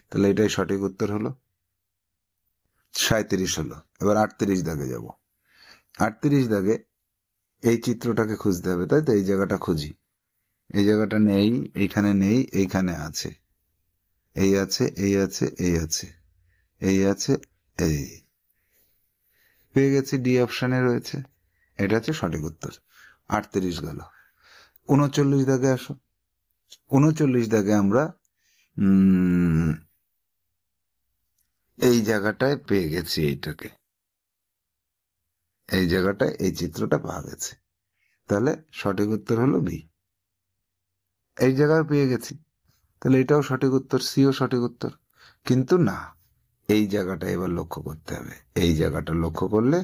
তাহলে এটাই সঠিক উত্তর হলো। 37 হলো। এবার 38 দাগে যাব। 38 দাগে এই চিত্রটাকে খুঁজতে হবে, তাই তো? এই জায়গাটা খুঁজি, এই জায়গাটা নেই, এইখানে নেই, এইখানে আছে, এই আছে, এই আছে, এই আছে, এই আছে, এই পেয়ে গেছি, ডি অপশনে রয়েছে। এটা হচ্ছে সঠিক উত্তর। 38 গেল। 39 দাগে আসো। 39 দাগে আমরা এই জায়গাটায় পেয়ে গেছি, এইটাকে, এই জায়গাটায় এই চিত্রটা পাওয়া গেছে। তাহলে সঠিক উত্তর হলো বি। এই জায়গায় পেয়ে গেছি, তাহলে এটাও সঠিক উত্তর, সিও সঠিক উত্তর। কিন্তু না, এই জায়গাটা এবার লক্ষ্য করতে হবে। এই জায়গাটা লক্ষ্য করলে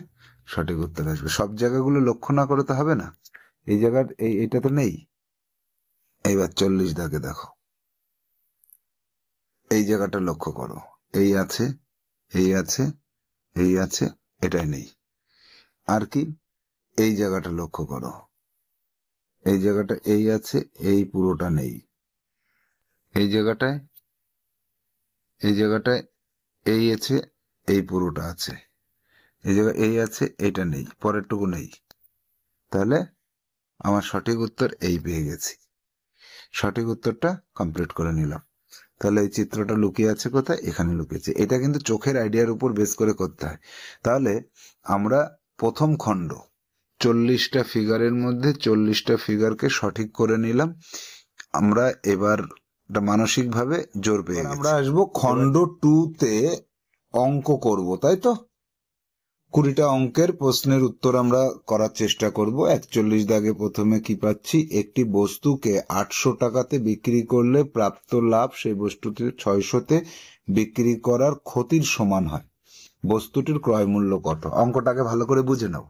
সঠিক উত্তর আসবে। সব জায়গাগুলো লক্ষ্য না করে তো হবে না। এই জায়গার এইটা তো নেই। এইবার 40 দাগে দেখো, এই জায়গাটা লক্ষ্য করো, এই আছে, এই আছে, এই আছে, এটাই নেই। আর কি? এই জায়গাটা লক্ষ্য করো, এই জায়গাটা এই আছে, এই পুরোটা নেই। এই জায়গাটায়, এই জায়গাটায় এই আছে, এই পুরোটা আছে। এই জায়গায় এই আছে, এইটা নেই, পরেরটুকু নেই। তাহলে আমার সঠিক উত্তর এই পেয়ে গেছি। সঠিক উত্তরটা কমপ্লিট করে নিলাম। তাহলে এই চিত্রটা লুকিয়ে আছে কোথায়? এখানে লুকিয়েছে। এটা কিন্তু চোখের আইডিয়ার উপর বেস করে করতে হয়। তাহলে আমরা প্রথম খণ্ড 40টা ফিগারের মধ্যে 40টা ফিগারকে সঠিক করে নিলাম। আমরা এবার মানসিকভাবে জোর পেয়ে গেছি। আমরা আসবো খণ্ড 2-তে, অঙ্ক করব, তাই তো? 20টা অঙ্কের প্রশ্নের উত্তর আমরা করার চেষ্টা করব। 41 দাগে প্রথমে কি পাচ্ছি? একটি বস্তুকে 800 টাকাতে বিক্রি করলে প্রাপ্ত লাভ সেই বস্তুটি 600-তে বিক্রি করার ক্ষতির সমান হয়। বস্তুটির ক্রয় মূল্য কত? অঙ্কটাকে ভালো করে বুঝে নাও।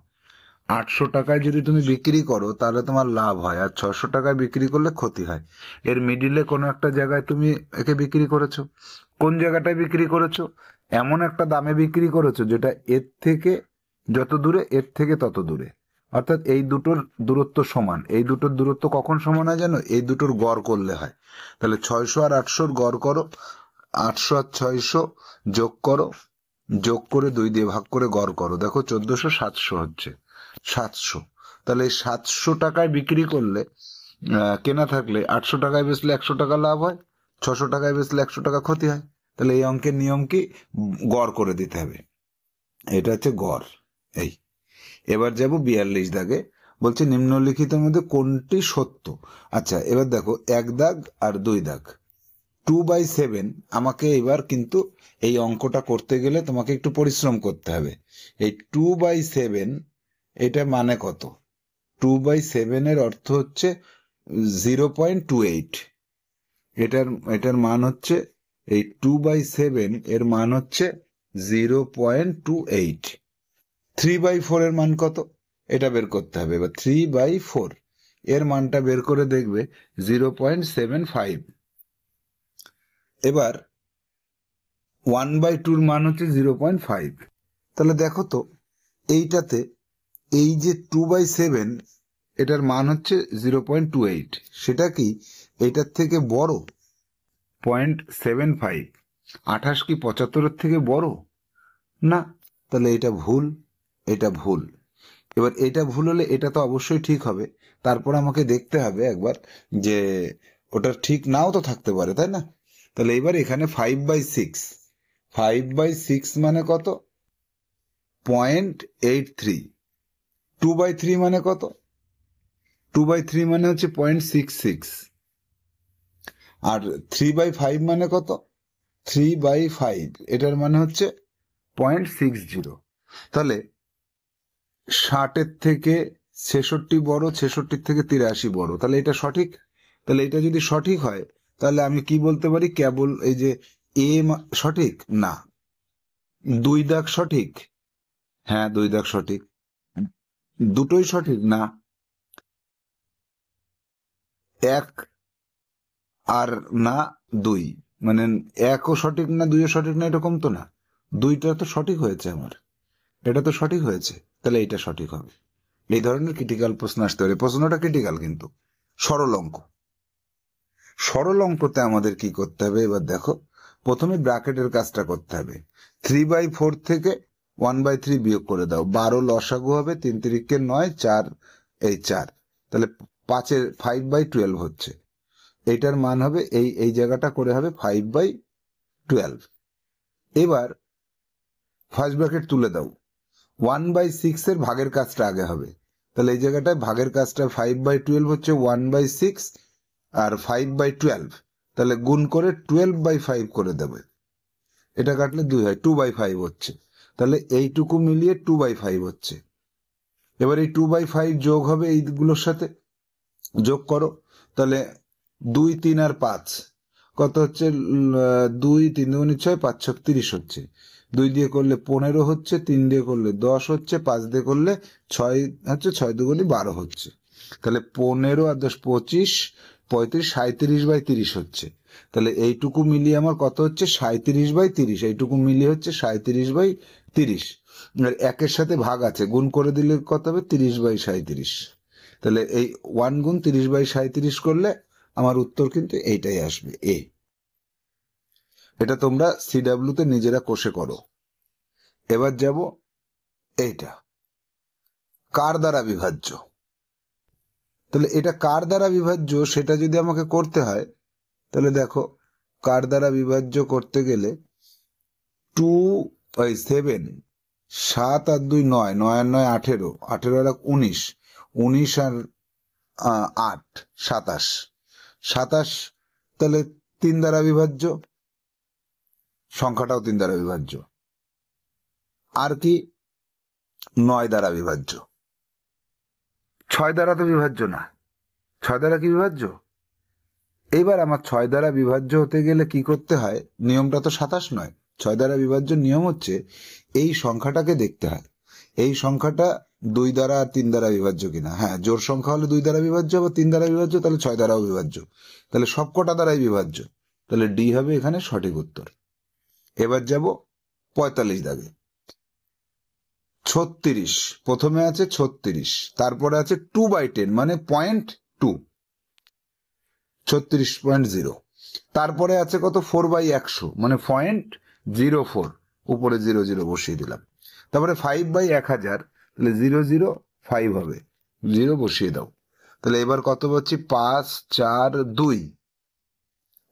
800 টাকায় যদি তুমি বিক্রি করো তাহলে তোমার লাভ হয়, আর 600 টাকায় বিক্রি করলে ক্ষতি হয়। এর মিডিলে কোনো একটা জায়গায় তুমি একে বিক্রি করেছো। কোন জায়গাটায় বিক্রি করেছো? এমন একটা দামে বিক্রি করেছো যেটা এর থেকে যত দূরে, এর থেকে তত দূরে। অর্থাৎ এই দুটোর দূরত্ব সমান। এই দুটোর দূরত্ব কখন সমান হয় জানো? এই দুটোর গড় করলে হয়। তাহলে 600 আর 800 গড় করো, 800 আর 600 যোগ করো, যোগ করে 2 দিয়ে ভাগ করে গড় করো, দেখো 1400 700 হচ্ছে 700। তাহলে এই 700 টাকায় বিক্রি করলে কেনা থাকলে 800 টাকায় বেচলে 100 টাকা লাভ হয়, 600 টাকায় বেচলে 100 টাকা ক্ষতি হয়। তাহলে এই অঙ্কের নিয়ম কি? গড় করে দিতে হবে। এটা হচ্ছে গড়। এই এবার যাব 42 দাগে, বলছে নিম্নলিখিতের মধ্যে কোনটি সত্য। আচ্ছা, এবার দেখো 1 দাগ আর 2 দাগ। 2/7, আমাকে এবার কিন্তু এই অঙ্কটা করতে গেলে তোমাকে একটু পরিশ্রম করতে হবে। এই 2/7 এটা মানে কত? 2/7 এর অর্থ হচ্ছে 0.28। এটার মান হচ্ছে, এই 2/7 এর মান হচ্ছে 0.28। 3/4 এর মান কত? এটা বের করতে হবে। এবার 3/4 এর মানটা বের করে দেখবে 0.75। এবার 1/2 এর মান হচ্ছে 0.5। তাহলে দেখো তো এইটাতে, এই যে 2/7 এটার মান হচ্ছে 0.28, সেটা কি এটার থেকে বড়? 0.75 28 কি 75 থেকে বড়? না, তাহলে এটা ভুল, এটা ভুল। এবার এটা ভুল হলে এটা তো অবশ্যই ঠিক হবে। তারপর আমাকে দেখতে হবে একবার যে ওটা ঠিক নাও তো থাকতে পারে, তাই না? তাহলে এবার এখানে 5/6, 5/6 মানে কত? 0.83। 2/3 মানে কত? 2/3 মানে হচ্ছে 0.66। আর 3/5 মানে কত? 3/5 এটার মানে হচ্ছে 0.60। তাহলে 60 থেকে 66 বড়, 66 থেকে 83 বড়, তাহলে এটা সঠিক। তাহলে এটা যদি সঠিক হয় তাহলে আমি কি বলতে পারি? কেবল এই যে এ সঠিক না, 2 দাগ সঠিক, হ্যাঁ 2 দাগ সঠিক, দুটোই সঠিক না, 1 আর না 2, মানে 1ও সঠিক না 2ও সঠিক না, এরকম তো না, 2টা তো সঠিক হয়েছে আমার, এটা তো সঠিক হয়েছে, তাহলে এটা সঠিক হবে। এই ধরনের ক্রিটিক্যাল প্রশ্ন আসতে পারে। প্রশ্নটা ক্রিটিক্যাল কিন্তু সরল অঙ্ক। সরল অঙ্কতে আমাদের কি করতে হবে? এবার দেখো, প্রথমে ব্র্যাকেটের কাজটা করতে হবে। 3/4 থেকে 1/3 বিয়োগ করে দাও, 12 লসাগু হবে, 3 তিরিকে 9, 4 এই 4, তাহলে 5/12 হচ্ছে। এইটার মান হবে এই জায়গাটা করে হবে 5/12। এবার ফার্স্ট ব্র্যাকেট তুলে দাও, 1/6 এর ভাগের কাজটা আগে হবে। তাহলে এই জায়গাটায় ভাগের কাজটা 5/12 হচ্ছে 1/6 আর 5/12, তাহলে গুণ করে 12/5 করে দেবে। এটা কাটলে 2 হয়, 2/5 হচ্ছে। তাহলে এইটুকু মিলিয়ে 2/5 হচ্ছে। এবার এই 2/5 যোগ হবে এইগুলোর সাথে, যোগ করো। তাহলে 2, 3 আর 5 কত হচ্ছে? 2, 3 দুগুণে 6, 5 6 30 হচ্ছে। 2 দিয়ে করলে 15 হচ্ছে, 3 দিয়ে করলে 10 হচ্ছে, 5 দিয়ে করলে 6 হচ্ছে, 6 দুগুণে 12 হচ্ছে। তাহলে 15 আর 10 25, 35, 37/30 হচ্ছে। তাহলে এইটুকু মিলিয়ে আমার কত হচ্ছে? 37/30। এইটুকু মিলিয়ে হচ্ছে 37/30। একের সাথে ভাগ আছে, গুণ করে দিলে কত হবে? 30/37। তাহলে এই 1 গুণ 30/37 করলে আমার উত্তর কিন্তু এইটাই আসবে, এ। এটা তোমরা CW তে নিজেরা কষে করো। এবার যাব এইটা, কার দ্বারা বিভাজ্য। তাহলে এটা কার দ্বারা বিভাজ্য সেটা যদি আমাকে করতে হয়, তাহলে দেখো কার দ্বারা বিভাজ্য করতে গেলে 7, 7 আর 2 9, 9 আর 9 18, 18 আর 19, 19 আর 8 27, 27 তাহলে 3 দ্বারা বিভাজ্য, সংখ্যাটাও 3 দ্বারা বিভাজ্য। আর কি? 9 দ্বারা বিভাজ্য। 6 দ্বারা তো বিভাজ্য না। 6 দ্বারা কি বিভাজ্য? এইবার আমার 6 দ্বারা বিভাজ্য হতে গেলে কি করতে হয়? নিয়মটা তো 27 নয়। 6 দ্বারা বিভাজ্য নিয়ম হচ্ছে এই সংখ্যাটাকে দেখতে হয়, এই সংখ্যাটা 2 দ্বারা আর 3 দ্বারা বিভাজ্য কিনা। হ্যাঁ, জোড় সংখ্যা হলে 2 দ্বারা বিভাজ্য, আবার 3 দ্বারা বিভাজ্য, তাহলে 6 দ্বারাও বিভাজ্য, তাহলে সবকটা দ্বারাই বিভাজ্য। তাহলে ডি হবে এখানে সঠিক উত্তর। এবার যাব 45 দাগে। 36, প্রথমে আছে 36, তারপরে আছে 2/10 মানে 0.2, 36.0, তারপরে আছে কত 4/100 মানে 0.04, উপরে 00 বসিয়ে দিলাম, তারপরে 5/1000 তাহলে 005 হবে, 0 বসিয়ে দাও, তাহলে এবার কত পাচ্ছি 542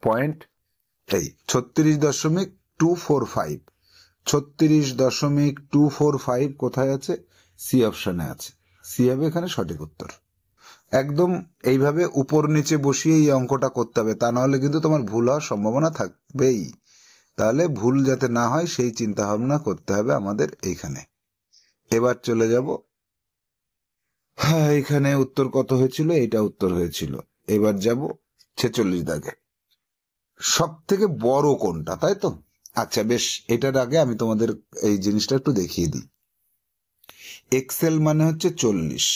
পয়েন্ট, এই 36.245, 36.245 কোথায় আছে? সি অপশনে আছে, সি হবে এখানে সঠিক উত্তর। একদম এইভাবে উপর নিচে বসিয়ে এই অঙ্কটা করতে হবে, তা নাহলে কিন্তু তোমার ভুল হওয়ার সম্ভাবনা থাকবেই। তাহলে ভুল যাতে না হয় সেই চিন্তা ভাবনা করতে হবে আমাদের এইখানে। এবার চলে যাব, হ্যাঁ এখানে উত্তর কত হয়েছিল, এইটা উত্তর হয়েছিল। এবার যাব 46 দাগে, সব থেকে বড় কোনটা, তাই তো? আচ্ছা বেশ, এটার আগে আমি তোমাদের এই জিনিসটা একটু দেখিয়ে দিই। এক্সেল মানে হচ্ছে 40,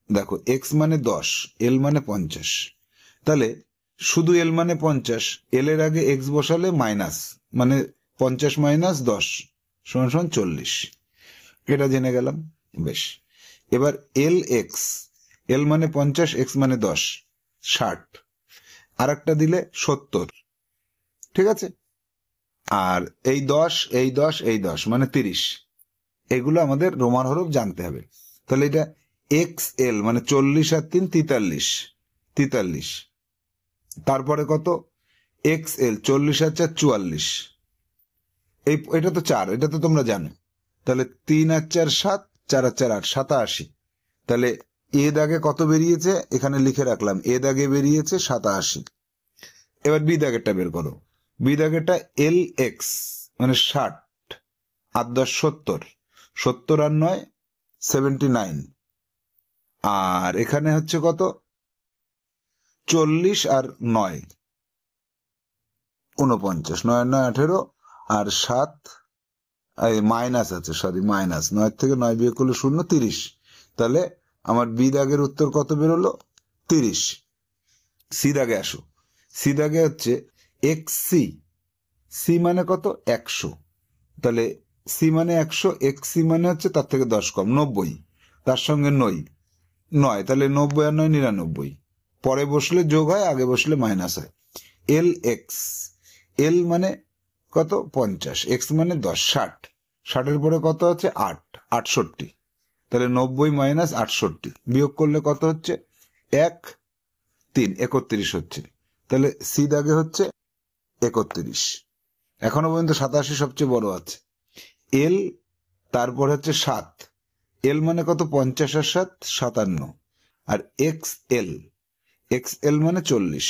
দেখো এক্স মানে 10, এল মানে 50, তাহলে শুধু এল মানে 50, এল এর আগে এক্স বসালে মাইনাস, মানে 50 - 10 সমান সমান 40, এটা জেনে গেলাম। বেশ, এবার এল এক্স, এল মানে 50, এক্স মানে 10, 60, আর একটা দিলে 70, ঠিক আছে? আর এই 10 এই 10 এই 10 মানে 30, এগুলো আমাদের রোমান হরফ জানতে হবে। তাহলে এটা এক্স এল মানে 40 আর 3 43, 43, তারপরে কত এক্স এল 40 আর 4 44, এটা তো 4, এটা তো তোমরা জানো। তাহলে 3 আর 4 7, 4 আর 4 8, 87, তাহলে এ দাগে কত বেরিয়েছে এখানে লিখে রাখলাম, এ দাগে বেরিয়েছে 87। এবার বি দাগেরটা বের করো, বি দাগেরটা এল এক্স মানে 60 আর 10 70, 70 আর 9 79, আর এখানে হচ্ছে কত 40 আর 9 49, 9 9 18, আর 7 মাইনাস আছে, সরি মাইনাস, 9 থেকে 9 বিয়োগ করলে 0, 30, তাহলে আমার বি দাগের উত্তর কত বেরোলো 30। সি দাগে আসো, সি দাগে হচ্ছে এক্স সি, সি মানে কত 100, তাহলে সি মানে 100, এক্স সি মানে হচ্ছে তার থেকে 10 কম 90, তার সঙ্গে 9, তাহলে 90 আর 9 99, পরে বসলে যোগ হয়, আগে বসলে মাইনাস হয়। এল এক্স, এল মানে কত 50, এক্স মানে 10 60, 60 পরে কত হচ্ছে 8 68, তাহলে 90 - 68 বিয়োগ করলে কত হচ্ছে 1 3 31 হচ্ছে, তাহলে সি দাগে হচ্ছে 31। এখনো পর্যন্ত 87 সবচেয়ে বড় আছে। এল তারপর হচ্ছে 7, এল মানে কত 50 আর 7 57, আর এক্স এল, এক্স এল মানে 40,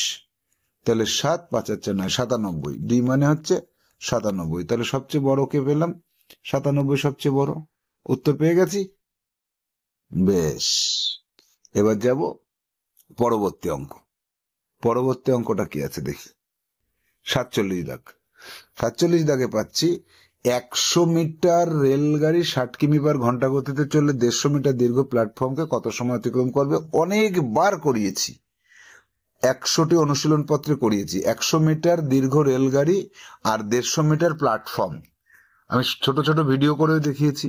তাহলে 7 5 আর 4 9 97, ডি মানে হচ্ছে 97, তাহলে সবচেয়ে বড় কে পেলাম 97, সবচেয়ে বড় উত্তর পেয়ে গেছি। বেশ, এবার যাব পরবর্তী অঙ্ক। পরবর্তী অঙ্কটা কি আছে দেখি, 47 দাগ, 47 দাগে পাচ্ছি 100 মিটার রেলগাড়ি 60 কিমি/ঘন্টা গতিতে চললে 150 মিটার দীর্ঘ প্ল্যাটফর্মকে কত সময় অতিক্রম করবে? অনেকবার করিয়েছি, 100টি অনুশীলন পত্রে করিয়েছি। 100 মিটার দীর্ঘ রেলগাড়ি আর 150 মিটার প্ল্যাটফর্ম আমি ছোট ছোট ভিডিও করেও দেখিয়েছি।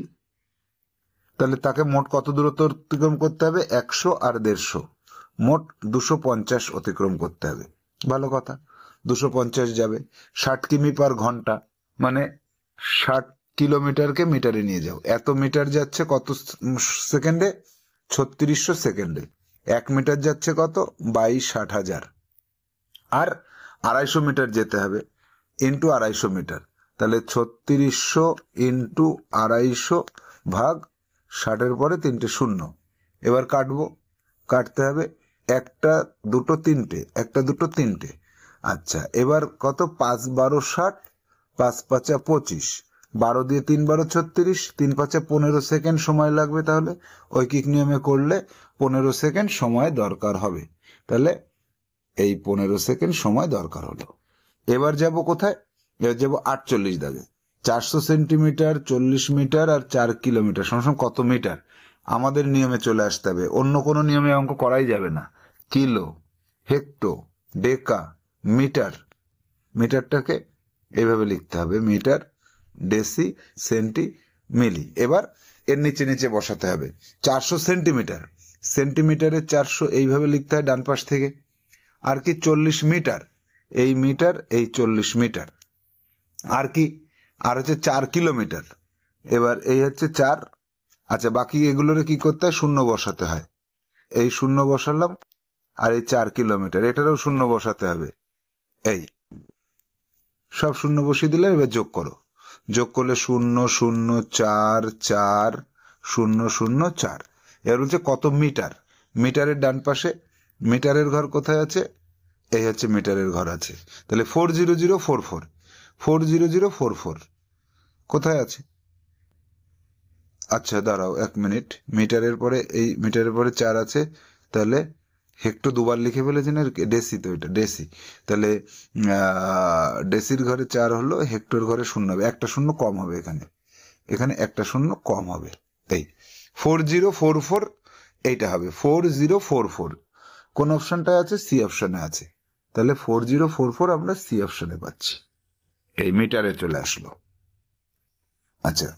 তাহলে তাকে মোট কত দূরত্ব অতিক্রম করতে হবে? 100 আর 150, মোট 250 অতিক্রম করতে হবে। ভালো কথা, 250 যাবে। 60 কিমি/ঘন্টা মানে 60 কিলোমিটারকে মিটারে নিয়ে যাও, এত মিটার যাচ্ছে কত সেকেন্ডে? 3600 সেকেন্ডে। 1 মিটার যাচ্ছে কত? 22,60,000, আর 250 মিটার যেতে হবে ইন্টু 250 মিটার, তাহলে 3600 ইন্টু 250 ভাগ 60-এর পরে 3টে শূন্য। এবার কাটবো, কাটতে হবে 1টা 2টো 3টে, 1টা 2টো 3টে। আচ্ছা, এবার কত? 5 12 60, 5 5 25, 12 দিয়ে 3 12 36, 3 5 15 সেকেন্ড সময় লাগবে। তাহলে ঐকিক নিয়মে করলে 15 সেকেন্ড সময় দরকার হবে। তাহলে এই 15 সেকেন্ড সময় দরকার হলো। এবার যাব কোথায়? এবার যাব 48 দাগে। 400 সেন্টিমিটার, 40 মিটার আর 4 কিলোমিটার সমান কত মিটার? আমাদের নিয়মে চলে আসতে হবে, অন্য কোনো নিয়মে অঙ্ক করাই যাবে না। কিলো, হেক্টো, ডেকা, মিটার, মিটারটাকে এইভাবে লিখতে হবে, মিটার, ডেসি, সেন্টি মিলি। এবার এর নিচে নিচে বসাতে হবে। 400 সেন্টিমিটার, সেন্টিমিটারে 400 এইভাবে লিখতে হয় ডান পাশ থেকে। আর কি 40 মিটার, এই মিটার, এই 40 মিটার। আর কি, আর হচ্ছে 4 কিলোমিটার। এবার এই হচ্ছে 4। আচ্ছা, বাকি এগুলোরে কি করতে হয়, শূন্য বসাতে হয়। এই শূন্য বসালাম, আর এই 4 কিলোমিটার এটারও শূন্য বসাতে হবে। এই সব শূন্য বসিয়ে দিলে এবার যোগ করো। যোগ করলে 0 0 4 4 0 0 4। এবার হচ্ছে কত মিটার। মিটারের ডান পাশে মিটারের ঘর কোথায় আছে, এই হচ্ছে মিটারের ঘর আছে। তাহলে 40044, 40044 কোথায় আছে? আচ্ছা দাঁড়াও 1 মিনিট, মিটারের পরে এই মিটারের পরে 4 আছে, তাহলে হেক্টর দুবার লিখে ফেলেছেন আর কি, ডেসি তো এটা ডেসি। তাহলে ডেসির ঘরে 4 হলো, হেক্টর ঘরে 0 হবে, একটা শূন্য কম হবে এখানে, এখানে একটা শূন্য কম হবে। এই 4044 এইটা হবে 4044। কোন অপশনটা আছে, সি অপশনে আছে। তাহলে 4044 আমরা সি অপশনে পাচ্ছি। এই মিটারে চলে আসলো। আচ্ছা,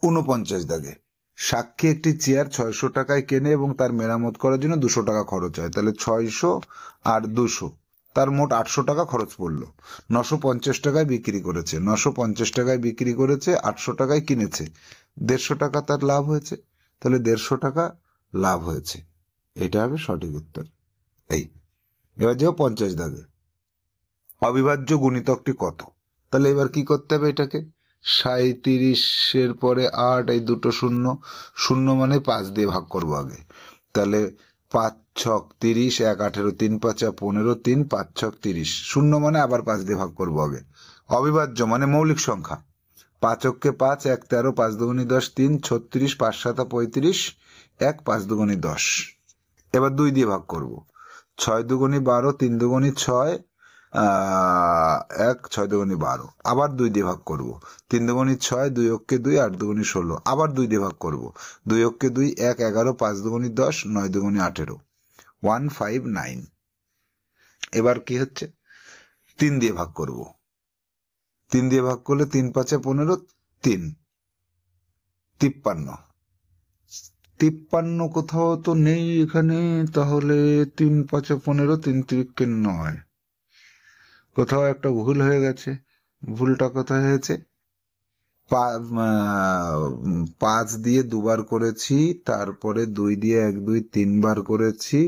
49 দাগে, সাক্ষী একটি চেয়ার 600 টাকায় কেনে এবং তার মেরামত করার জন্য 200 টাকা খরচ হয়। তাহলে 600 আর 200, তার মোট 800 টাকা খরচ পড়লো। 950 টাকায় বিক্রি করেছে, 950 টাকায় বিক্রি করেছে, 800 টাকায় কিনেছে, 150 টাকা তার লাভ হয়েছে। তাহলে 150 টাকা লাভ হয়েছে, এটা হবে সঠিক উত্তর। এই এবার যাও 50 দাগে, অবিভাজ্য গুণিতকটি কত। তাহলে এবার কি করতে হবে, এটাকে 37-এর পরে 8, এই দুটো শূন্য, শূন্য মানে 5 দিয়ে ভাগ করবো আগে। তাহলে 5 ছক 30, 1 18, 3 5 15, 3 5 ছক 30, শূন্য মানে আবার 5 দিয়ে ভাগ করবো আগে। অবিভাজ্য মানে মৌলিক সংখ্যা, 5 অক্ষে 5, 1 13, 5 দুগুণী 10, 3 36, 5 7 35, 1 5 দুগুণী 10। এবার 2 দিয়ে ভাগ করবো, 6 দুগুণী 12, 3 দুগুণী 6, 1 6 দুগুণী 12। আবার 2 দিয়ে ভাগ করব, 3 দুগুণী 6, 2 অক্ষে 2, 8 দুগুণী 16। আবার 2 দিয়ে ভাগ করব, 2 অক্ষে 2, 1 11, 5 দুগুণী 10, 9 দুগুণী 18, 159। এবার কি হচ্ছে, 3 দিয়ে ভাগ করব, 3 দিয়ে ভাগ করলে 3 5 15, 3 53। 53 কোথাও তো নেই এখানে, তাহলে 3 5 15, 3 3 9, কোথাও একটা ভুল হয়ে গেছে। ভুলটা কোথায় হয়েছে, 5 দিয়ে 2 বার করেছি, তারপরে 2 দিয়ে 1 2 3 বার করেছি,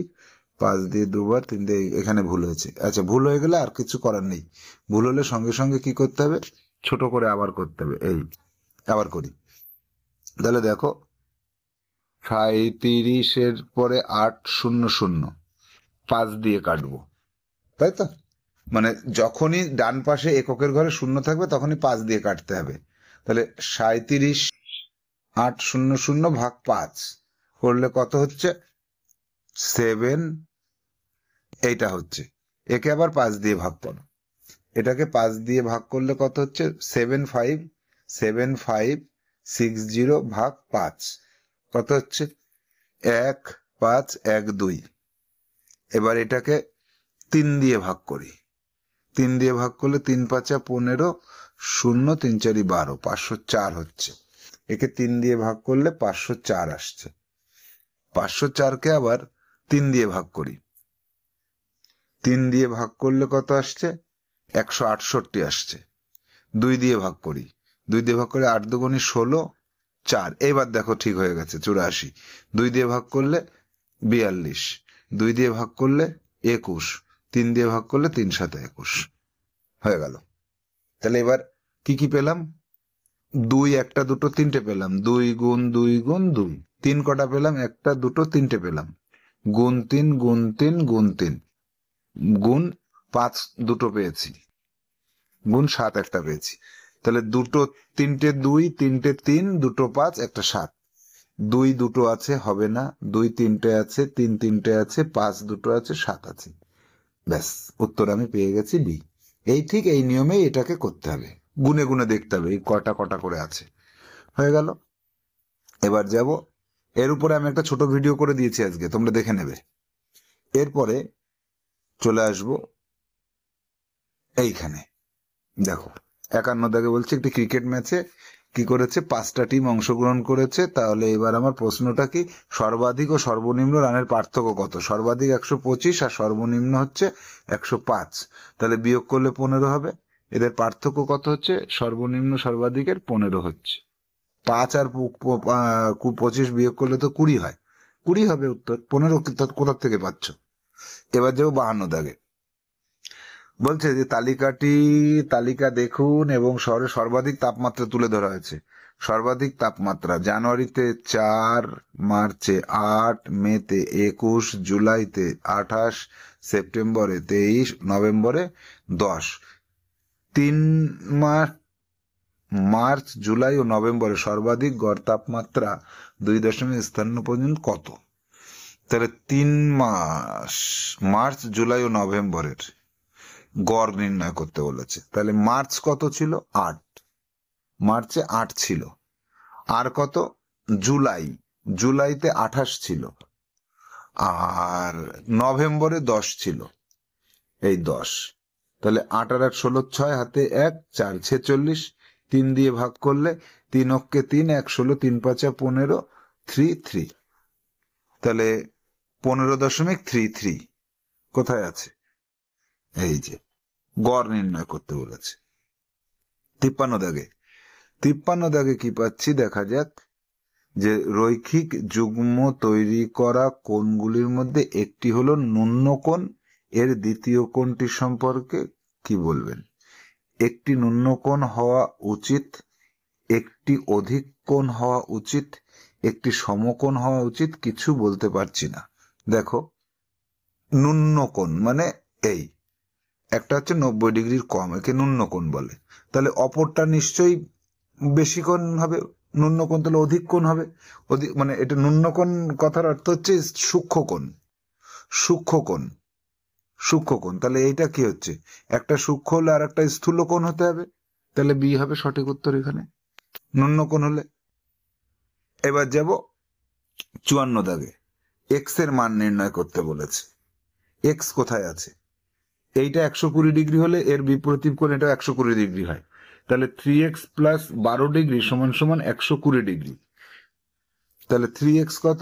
5 দিয়ে 2 বার, 3 দিয়ে, এখানে ভুল হয়েছে। আচ্ছা, ভুল হয়ে গেলে আর কিছু করার নেই, ভুল হলে সঙ্গে সঙ্গে কি করতে হবে, ছোট করে আবার করতে হবে। এই আবার করি, তাহলে দেখো 37-এর পরে 8 0 0, 5 দিয়ে কাটবো, তাই তো? মানে যখনই ডান পাশে এককের ঘরে শূন্য থাকবে তখনই 5 দিয়ে কাটতে হবে। তাহলে 37 8 0 0 ভাগ 5 করলে কত হচ্ছে, 7। এইটা হচ্ছে, একে আবার 5 দিয়ে ভাগ করো, এটাকে 5 দিয়ে ভাগ করলে কত হচ্ছে, 7560 ভাগ 5 কত হচ্ছে, 1 5 1 2। এবার এটাকে 3 দিয়ে ভাগ করি, 3 দিয়ে ভাগ করলে 3 5 15, 0 3 4 12, 504 হচ্ছে। একে 3 দিয়ে ভাগ করলে 504 আসছে। 504কে আবার 3 দিয়ে ভাগ করি, 3 দিয়ে ভাগ করলে কত আসছে, 168 আসছে। 2 দিয়ে ভাগ করি, 2 দিয়ে ভাগ করে 8 দুগুণী 16, 4। এবার দেখো ঠিক হয়ে গেছে, 84। 2 দিয়ে ভাগ করলে 42, 2 দিয়ে ভাগ করলে 21, 3 দিয়ে ভাগ করলে 3 7 21 হয়ে গেল। তাহলে এবার কি কি পেলাম, 2 1 2 3 পেলাম, 2 গুণ 2 গুণ 2, 3 কটা পেলাম, 1 2 3 পেলাম, গুণ 3 গুণ 3 গুণ 3, গুণ 5 2 পেয়েছি, গুণ 7 একটা পেয়েছি। তাহলে 2 3 2 3 3, 2 5 1 7, 2 2 আছে হবে না, 2 3 আছে, 3 3 আছে, 5 2 আছে, 7 আছে। ব্যাস, উত্তর আমি পেয়ে গেছি বি। এই ঠিক এই নিয়মেই এটাকে করতে হবে, গুনে গুনে দেখতে হবে এই কটা কটা করে আছে। হয়ে গেল। এবার যাব, এর উপরে আমি একটা ছোট ভিডিও করে দিয়েছি আজকে, তোমরা দেখে নেবে। এরপরে চলে আসব এইখানে, দেখো 51 দাগে বলছে একটি ক্রিকেট ম্যাচে কি করেছে? 5টা টিম অংশগ্রহণ করেছে। তাহলে এবার আমার প্রশ্নটা কি, সর্বাধিক ও সর্বনিম্ন রানের পার্থক্য কত? সর্বাধিক 125 আর সর্বনিম্ন হচ্ছে 105। তাহলে বিয়োগ করলে 15 হবে। এদের পার্থক্য কত হচ্ছে? সর্বনিম্ন সর্বাধিকের 15 হচ্ছে। 5 আর 25 বিয়োগ করলে তো 20 হয়। 20 হবে উত্তর। 15 কোথা থেকে পাচ্ছ? এবার যাবো 52 দাগে। বলছে যে তালিকা দেখুন এবং শহরে সর্বাধিক তাপমাত্রা তুলে ধরা হয়েছে। সর্বাধিক তাপমাত্রা জানুয়ারিতে 4, মার্চে 8, মেতে 21, জুলাইতে 28, সেপ্টেম্বরে 23, নভেম্বরে 10। 3 মাস মার্চ, জুলাই ও নভেম্বরে সর্বাধিক গড় তাপমাত্রা 2.5 কত? তাহলে 3 মাস মার্চ, জুলাই ও নভেম্বরের গড় নির্ণয় করতে বলেছে। তাহলে মার্চ কত ছিল? 8। মার্চে 8 ছিল। আর কত? জুলাইতে 28 ছিল। আর নভেম্বরে 10 ছিল। এই 10। তাহলে 8 আর 8 16, 6 হাতে 1, 4 46, 3 দিয়ে ভাগ করলে 3 অক্ষে 3, 1 16, 3 5 15, 3 তাহলে 15.33 কোথায় আছে? এই যে গড় নির্ণয় করতে বলেছে। 53 দাগে কি পাচ্ছি দেখা যাক। যে রৈখিক যুগ্ম তৈরি করা কোণগুলির মধ্যে একটি হলো ন্যূন কোণ, এর দ্বিতীয় কোণটি সম্পর্কে কি বলবেন? একটি ন্যূন কোণ হওয়া উচিত, একটি অধিক কোণ হওয়া উচিত, একটি সমকোণ হওয়া উচিত, কিছু বলতে পারছি না। দেখো, ন্যূন কোণ মানে এই একটা হচ্ছে 90 ডিগ্রির কম, একে ন্যূন কোণ বলে। তাহলে অপরটা নিশ্চয়ই বেশি কোণ হবে। ন্যূন কোণ তাহলে অধিক কোণ হবে। মানে এটা ন্যূন কোণ কথার অর্থ হচ্ছে সূক্ষ্ম কোণ। তাহলে এইটা কি হচ্ছে? একটা সূক্ষ্ম হলে আর একটা স্থূল কোণ হতে হবে। তাহলে বি হবে সঠিক উত্তর এখানে, ন্যূন কোণ হলে। এবার যাব 54 দাগে। এক্স এর মান নির্ণয় করতে বলেছে। এক্স কোথায় আছে? এইটা 120 ডিগ্রি হলে এর বিপরীত কোণ এটা 120 ডিগ্রি হয়। তাহলে 3x প্লাস 12 ডিগ্রি সমান সমান 120 ডিগ্রি। তাহলে 3x কত?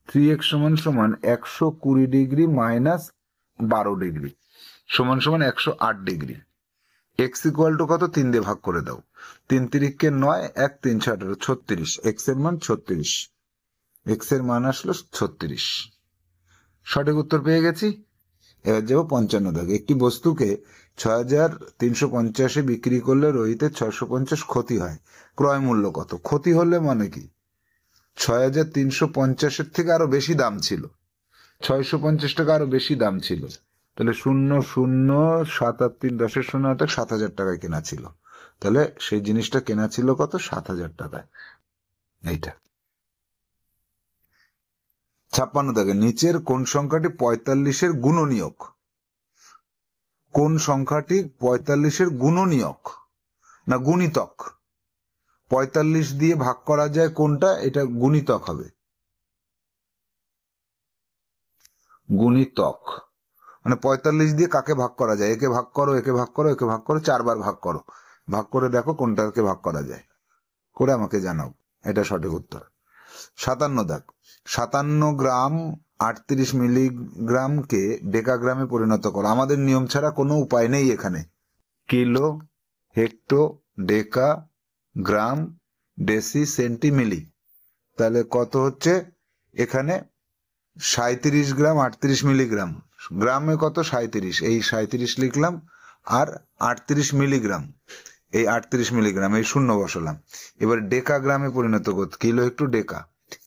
3x সমান সমান 120 ডিগ্রি মাইনাস 12 ডিগ্রি সমান সমান 108 ডিগ্রি। এক্স ইকুয়াল টু কত? 3 দিয়ে ভাগ করে দাও। 3 তিরিককে 9, 1 3 18, 36। এক্স এর মান 36। এক্স এর মান আসলো 36। সঠিক উত্তর পেয়ে গেছি। এবার যাবো 55 দাগে। একটি বস্তুকে 6350 বিক্রি করলে রোহিতে 650 ক্ষতি হয়, ক্রয় মূল্য কত? ক্ষতি হলে মানে কি? 6350 থেকে আরো বেশি দাম ছিল, 650 টাকা আরো বেশি দাম ছিল। তাহলে 00,783.0 7,000 টাকায় কেনা ছিল। তাহলে সেই জিনিসটা কেনা ছিল কত? 7,000 টাকায়। এইটা 56 দাগে। নিচের কোন সংখ্যাটি 45-এর গুণনীয়ক? কোন সংখ্যাটি 45-এর গুণনীয়ক না গুণিতক? 45 দিয়ে ভাগ করা যায় কোনটা? এটা গুণিতক হবে। গুণিতক মানে 45 দিয়ে কাকে ভাগ করা যায়? একে ভাগ করো, একে ভাগ করো, একে ভাগ করো, 4 বার ভাগ করো। ভাগ করে দেখো কোনটাকে ভাগ করা যায়, করে আমাকে জানাও। এটা সঠিক উত্তর। 57 দাগ। 57 গ্রাম 38 মিলিগ্রামকে ডেকাগ্রামে পরিণত করো। আমাদের নিয়ম ছাড়া কোনো উপায় নেই এখানে। কিলো, হেক্টো, ডেকা, গ্রাম, ডেসি, সেন্টি, মিলি। তাহলে কত হচ্ছে এখানে? 37 গ্রাম 38 মিলিগ্রাম। গ্রামে কত? 37। এই 37 লিখলাম। আর 38 মিলিগ্রাম, এই 38 মিলিগ্রাম, এই শূন্য বসালাম। এবার ডেকা গ্রামে পরিণত করতে, কিলো একটু ডেকা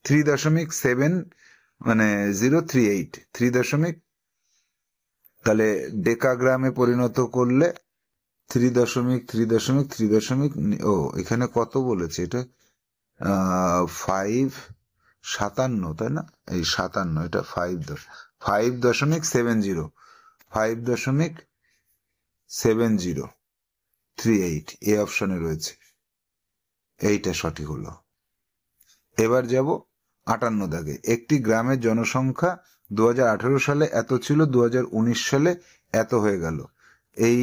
3.7 মানে 038 3. তাহলে ডেকা গ্রামে পরিণত করলে 3.3. ও এখানে কত বলেছে? এটা 5.57, তাই না? এই 57, এটা 5.70 5.7038 এই অপশনে রয়েছে। এইটা সঠিক হলো। এবার যাব 58 দাগে। একটি গ্রামের জনসংখ্যা 2018 সালে এত ছিল, 2019 সালে এত হয়ে গেল। এই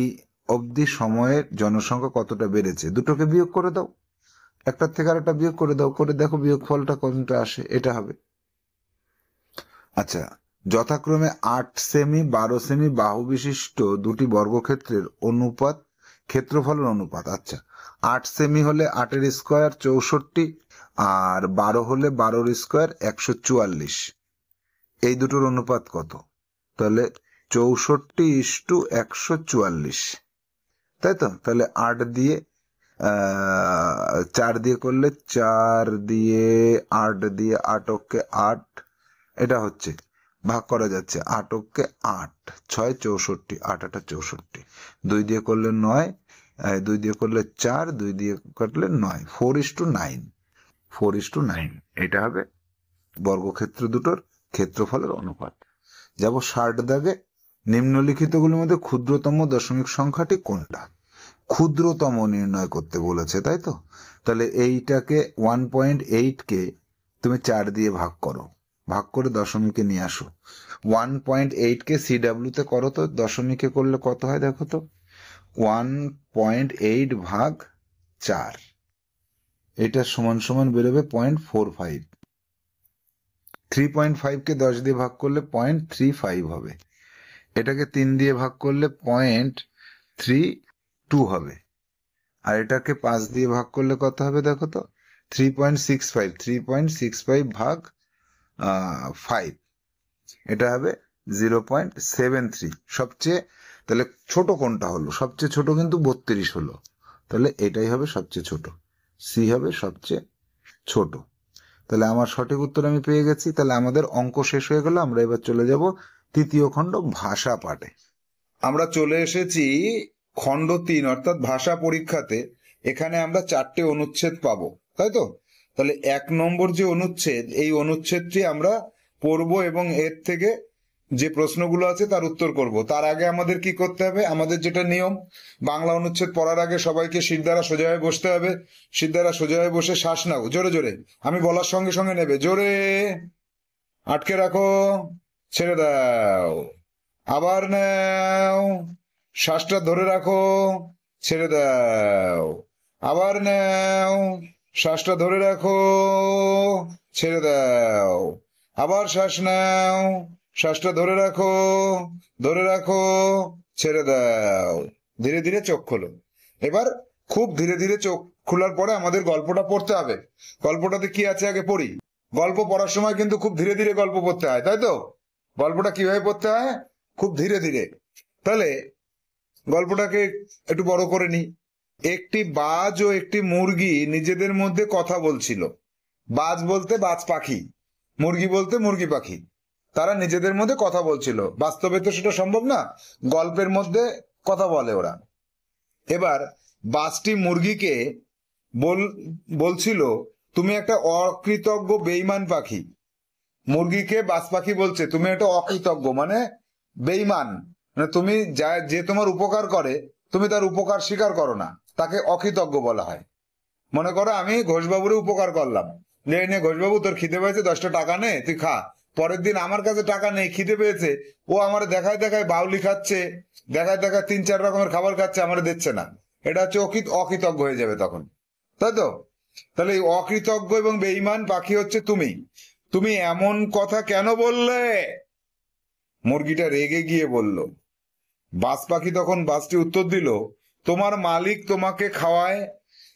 অবধি সময়ের জনসংখ্যা কতটা বেড়েছে? দুটোকে বিয়োগ করে দাও। একটার থেকে আরেকটা বিয়োগ করে দাও, করে দেখো বিয়োগ ফলটা কোনটা আসে, এটা হবে। আচ্ছা, যথাক্রমে 8 সেমি 12 সেমি বাহু বিশিষ্ট দুটি বর্গক্ষেত্রের অনুপাত, ক্ষেত্রফলের অনুপাত। আচ্ছা, 8 সেমি হলে 8 স্কোয়ার 64, আর 12 হলে 12 স্কোয়ার 144। এই দুটোর অনুপাত কত? তাহলে 64:144, তাই তো? তাহলে 8 দিয়ে 4 দিয়ে করলে 4 দিয়ে 8 দিয়ে 8 অক্ষে 8, এটা হচ্ছে ভাগ করা যাচ্ছে 8 অক্ষে 8, 6 64, 8 8 64, 2 দিয়ে করলে 9, 2 দিয়ে করলে 4, 2 দিয়ে করলে 9, 4:9, 4:9, এটা হবে বর্গক্ষেত্র দুটোর ক্ষেত্রফলের অনুপাত। যাব 60 দাগে, নিম্নলিখিতগুলির মধ্যে ক্ষুদ্রতম দশমিক সংখ্যাটি কোনটা? ক্ষুদ্রতম নির্ণয় করতে বলেছে, তাই তো? তাহলে এইটাকে 1.8 কে তুমি 4 দিয়ে ভাগ করো, ভাগ করে দশমিকে নিয়ে আসো। 1.8 কে সিডাব্লিউ তে করো তো, দশমিকে করলে কত হয় দেখো তো। 1.8 ভাগ 4, এটা সমান সমান বেরোবে 0.45। 3.5 কে 10 দিয়ে ভাগ করলে 0.35 হবে। এটাকে 3 দিয়ে ভাগ করলে 0.32 হবে। আর এটাকে 5 দিয়ে ভাগ করলে কত হবে দেখো তো, 3.65, 3.65 ভাগ 5, এটা হবে 0.73। সবচেয়ে তাহলে ছোট কোনটা হলো? সবচেয়ে ছোট কিন্তু 32 হলো, তাহলে এটাই হবে সবচেয়ে ছোট, সি হবে সবচেয়ে ছোট। তাহলে আমার সঠিক উত্তর আমি পেয়ে গেছি। তাহলে আমাদের অঙ্ক শেষ হয়ে গেল। আমরা এবার চলে যাব তৃতীয় খণ্ড ভাষা পাঠে। আমরা চলে এসেছি খণ্ড 3 অর্থাৎ ভাষা পরীক্ষাতে। এখানে আমরা 4টে অনুচ্ছেদ পাবো, তাই তো? তাহলে 1 নম্বর যে অনুচ্ছেদ, এই অনুচ্ছেদটি আমরা পড়বো এবং এর থেকে যে প্রশ্নগুলো আছে তার উত্তর করব। তার আগে আমাদের কি করতে হবে? আমাদের যেটা নিয়ম, বাংলা অনুচ্ছেদ পড়ার আগে সবাইকে সিদ্ধারা সোজা হয়ে বসতে হবে। সিদ্ধারা সোজা হয়ে বসে শ্বাস নাও জোরে জোরে, আমি বলার সঙ্গে সঙ্গে নেবে। জোরে আটকে রাখো, ছেড়ে দাও, আবার নাও, শ্বাসটা ধরে রাখো, ছেড়ে দাও, আবার নাও, শ্বাসটা ধরে রাখো, ছেড়ে দাও, আবার শ্বাস নাও, শ্বাসটা ধরে রাখো, ধরে রাখো, ছেড়ে দাও। ধীরে ধীরে চোখ খোলো। এবার খুব ধীরে ধীরে চোখ খোলার পরে আমাদের গল্পটা পড়তে হবে। গল্পটাতে কি আছে আগে পড়ি। গল্প পড়ার সময় কিন্তু খুব ধীরে ধীরে গল্প পড়তে হয়, তাই তো? গল্পটা কিভাবে পড়তে হয়? খুব ধীরে ধীরে। তাহলে গল্পটাকে একটু বড় করে নি। একটি বাজ ও একটি মুরগি নিজেদের মধ্যে কথা বলছিল। বাজ বলতে বাজ পাখি, মুরগি বলতে মুরগি পাখি। তারা নিজেদের মধ্যে কথা বলছিল। বাস্তবে তো সেটা সম্ভব না, গল্পের মধ্যে কথা বলে ওরা। এবার বাজটি মুরগিকে বলছিল, তুমি একটা অকৃতজ্ঞ বেঈমান পাখি। মুরগিকে বাজ পাখি বলছে, তুমি একটা অকৃতজ্ঞ মানে বেঈমান, মানে তুমি যে তোমার উপকার করে তুমি তার উপকার স্বীকার করো না, তাকে অকৃতজ্ঞ বলা হয়। মনে করো আমি ঘোষবাবুর উপকার করলাম, নে ঘোষবাবু তোর খিদে পেয়েছে, 10টা টাকা নে তুই খা। পরের দিন আমার কাছে টাকা নেই, খিদে পেয়েছে, ও আমার দেখায় দেখায় বাউলি খাচ্ছে, দেখায় দেখায় 3-4 রকমের খাবার খাচ্ছে, আমার দিচ্ছে না। এটা হচ্ছে অকৃতজ্ঞ হয়ে যাবে তখন, তাই তো? তাহলে এই অকৃতজ্ঞ এবং বেঈমান পাখি হচ্ছে তুমি। তুমি এমন কথা কেন বললে? মুরগিটা রেগে গিয়ে বলল। বাজ পাখি তখন বাজটি উত্তর দিল, তোমার মালিক তোমাকে খাওয়ায়,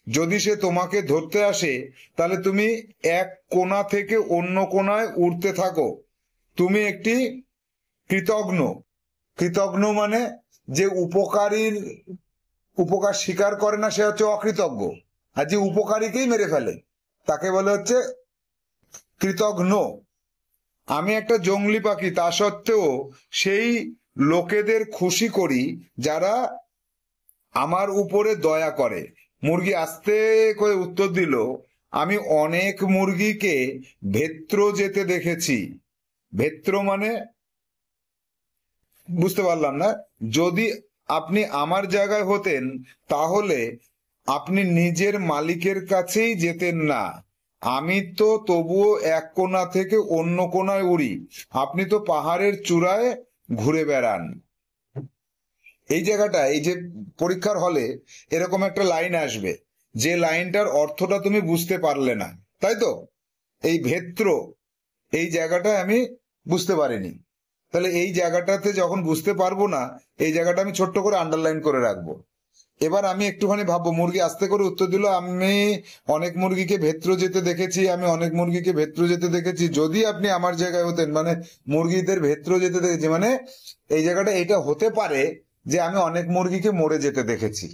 যদি সে তোমাকে ধরতে আসে তাহলে তুমি এক কোণা থেকে অন্য কোণায় উড়তে থাকো। তুমি একটি কৃতঘ্ন। কৃতঘ্ন মানে যে উপকার স্বীকার করে না সে হচ্ছে অকৃতজ্ঞ, আর যে উপকারীকেই মেরে ফেলে তাকে বলে হচ্ছে কৃতঘ্ন। আমি একটা জংলি পাখি, তা সত্ত্বেও সেই লোকেদের খুশি করি যারা আমার উপরে দয়া করে। মুরগি আস্তে করে উত্তর দিল, আমি অনেক মুরগিকে ভেত্র যেতে দেখেছি। ভেত্র মানে বুঝতে পারলাম না। যদি আপনি আমার জায়গায় হতেন তাহলে আপনি নিজের মালিকের কাছেই যেতেন না। আমি তো তবুও এক কোণা থেকে অন্য কোণায় উড়ি, আপনি তো পাহাড়ের চূড়ায় ঘুরে বেড়ান। এই জায়গাটা, এই যে পরীক্ষার হলে এরকম একটা লাইন আসবে যে লাইনটার অর্থটা তুমি বুঝতে পারলে না, তাই তো? এই ভেত্র, এই জায়গাটা আমি বুঝতে পারিনি, তাহলে এই জায়গাটাতে যখন বুঝতে পারবো না, এই জায়গাটা আমি ছোট্ট করে আন্ডারলাইন করে রাখবো। এবার আমি একটুখানি ভাববো, মুরগি আস্তে করে উত্তর দিল, আমি অনেক মুরগিকে ভেত্র যেতে দেখেছি, আমি অনেক মুরগিকে ভেত্র যেতে দেখেছি। যদি আপনি আমার জায়গায় হতেন, মানে মুরগিদের ভেত্র যেতে দেখেছি, মানে এই জায়গাটা এটা হতে পারে যে আমি অনেক মুরগিকে মরে যেতে দেখেছি,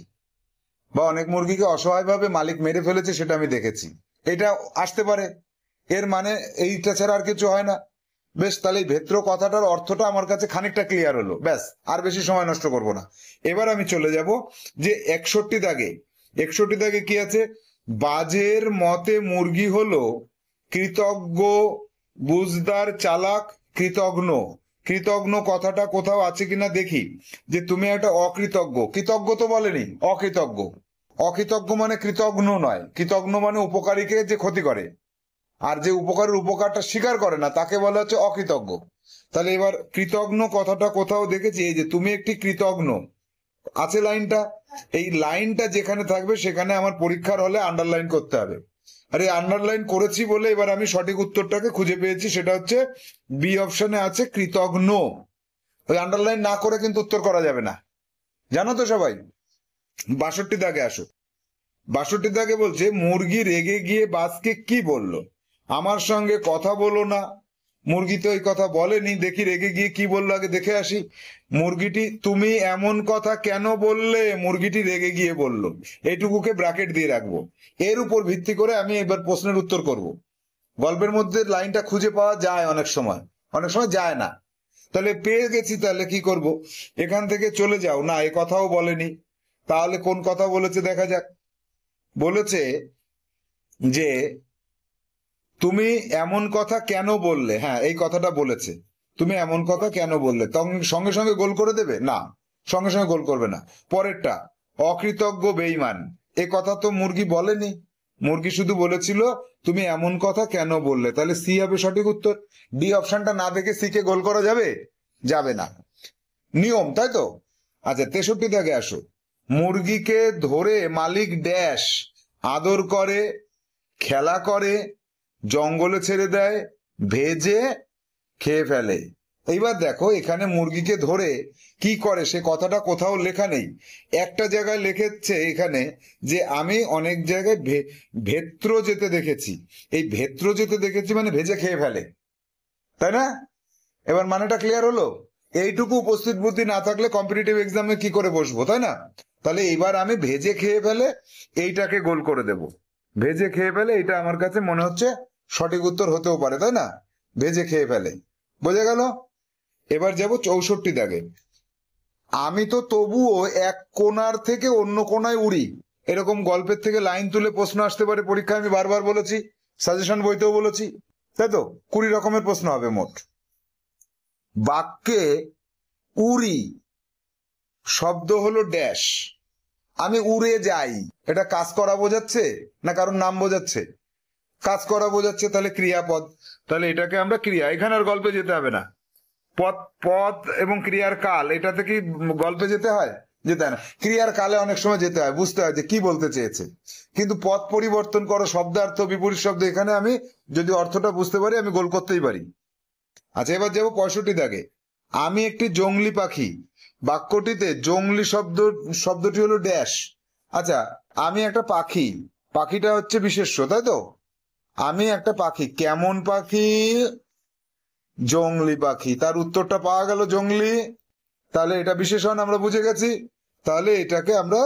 বা অনেক মুরগিকে অসহায়ভাবে মালিক মেরে ফেলেছে, সেটা আমি দেখেছি, এটা আসতে পারে। এর মানে এইটা ছাড়া আর কিছু হয় না। বেশ, তাহলে এই ভেত্র কথাটার অর্থটা আমার কাছে খানিকটা ক্লিয়ার হলো। ব্যাস, আর বেশি সময় নষ্ট করব না। এবার আমি চলে যাব যে 61 দাগে। 61 দাগে কি আছে? বাজের মতে মুরগি হলো কৃতজ্ঞ, বুঝদার, চালাক, কৃতঘ্ন। কৃতঘ্ন কথাটা কোথাও আছে কিনা দেখি, যে তুমি একটা অকৃতজ্ঞ, কৃতজ্ঞ তো বলেনি, অকৃতজ্ঞ। অকৃতজ্ঞ মানে কৃতঘ্ন নয়, কৃতঘ্ন মানে উপকারীকে যে ক্ষতি করে, আর যে উপকারের উপকারটা স্বীকার করে না তাকে বলা হচ্ছে অকৃতজ্ঞ। তাহলে এবার কৃতঘ্ন কথাটা কোথাও দেখেছি, এই যে তুমি একটি কৃতঘ্ন আছে লাইনটা, এই লাইনটা যেখানে থাকবে সেখানে আমার পরীক্ষার হলে আন্ডারলাইন করতে হবে। আর এই আন্ডারলাইন করেছি বলে এবার আমি সঠিক উত্তরটাকে খুঁজে পেয়েছি, সেটা হচ্ছে বি অপশনে আছে কৃতঘ্ন। ওই আন্ডারলাইন না করে কিন্তু উত্তর করা যাবে না, জানো তো সবাই। 62 দাগে আসো। 62 দাগে বলছে মুরগি রেগে গিয়ে বাসকে কি বলল? আমার সঙ্গে কথা বলো না। মুরগি তো এই কথা বলেনি, দেখি রেগে গিয়ে কি বললো, আগে দেখে আসি। মুরগিটি তুমি এমন কথা কেন বললে, মুরগিটি রেগে গিয়ে বলল, এইটুকুকে ব্র্যাকেট দিয়ে রাখবো। এর উপর ভিত্তি করে আমি এবার প্রশ্নের উত্তর করব। গল্পের মধ্যে লাইনটা খুঁজে পাওয়া যায় অনেক সময়, অনেক সময় যায় না। তাহলে পেয়ে গেছি, তাহলে কি করব? এখান থেকে চলে যাও না, এ কথাও বলেনি, তাহলে কোন কথা বলেছে দেখা যাক। বলেছে যে তুমি এমন কথা কেন বললে, হ্যাঁ এই কথাটা বলেছে, তুমি এমন কথা কেন বললে, তখন সঙ্গে সঙ্গে গোল করে দেবে না, সঙ্গে সঙ্গে গোল করবে না। পরেরটা, অকৃতজ্ঞ বেঈমান, এ কথা তো মুরগি বলেনি, মুরগি শুধু বলেছিল তুমি এমন কথা কেন বললে, তাহলে সি হবে সঠিক উত্তর। ডি অপশনটা না দেখে সি কে গোল করা যাবে? যাবে না, নিয়ম, তাই তো? আচ্ছা 63 দাগে আসো। মুরগিকে ধরে মালিক ড্যাশ আদর করে, খেলা করে, জঙ্গলে ছেড়ে দেয়, ভেজে খেয়ে ফেলে। এইবার দেখো এখানে মুরগিকে ধরে কি করে সে কথাটা কোথাও লেখা নেই। একটা জায়গায় লিখেছে এখানে যে আমি অনেক জায়গায় ভেত্র যেতে দেখেছি। এই ভেত্র যেতে দেখেছি মানে ভেজে খেয়ে ফেলে, তাই না? এবার মানেটা ক্লিয়ার হলো? এইটুকু উপস্থিত বুদ্ধি না থাকলে কম্পিটিটিভ এক্সামে কি করে বসবো, তাই না? তাহলে এবার আমি ভেজে খেয়ে ফেলে এইটাকে গোল করে দেব। ভেজে খেয়ে ফেলে, এটা আমার কাছে মনে হচ্ছে সঠিক উত্তর হতেও পারে, তাই না? ভেজে খেয়ে ফেলে, বোঝা গেল? এবার যাব 64 দাগে। আমি তো তবুও এক কোণার থেকে অন্য কোণায় উড়ি। এরকম গল্পের থেকে লাইন তুলে প্রশ্ন আসতে পারে পরীক্ষায়, আমি বারবার বলেছি, সাজেশন বইতেও বলেছি, তাই তো? 20 রকমের প্রশ্ন হবে মোট। বাক্যে উড়ি শব্দ হলো ড্যাশ, আমি উড়ে যাই, এটা কাজ করা বোঝাচ্ছে না কারণ নাম বোঝাচ্ছে? কাজ করা বোঝাচ্ছে, তাহলে ক্রিয়াপদ, তাহলে এটাকে আমরা ক্রিয়া, এখানে আর গল্পে যেতে হবে না। পদ, পদ এবং ক্রিয়ার কাল, এটাতে কি গল্পে যেতে হয়? যেতে হয় না। ক্রিয়ার কালে অনেক সময় যেতে হয়, বুঝতে হয় যে কি বলতে চেয়েছে, কিন্তু পদ পরিবর্তন করো, শব্দার্থ, বিপরীত শব্দ, এখানে আমি যদি অর্থটা বুঝতে পারি আমি গোল করতেই পারি। আচ্ছা এবার যাবো 65 দাগে। আমি একটি জংলি পাখি, বাক্যটিতে জংলি শব্দটি হলো ড্যাশ। আচ্ছা আমি একটা পাখি, পাখিটা হচ্ছে বিশেষ্য, তাই তো? আমি একটা পাখি, কেমন পাখি? জংলি পাখি, তার উত্তরটা পাওয়া গেল জংলি, তাহলে এটা বিশেষণ আমরা বুঝে গেছি, তাহলে এটাকে আমরা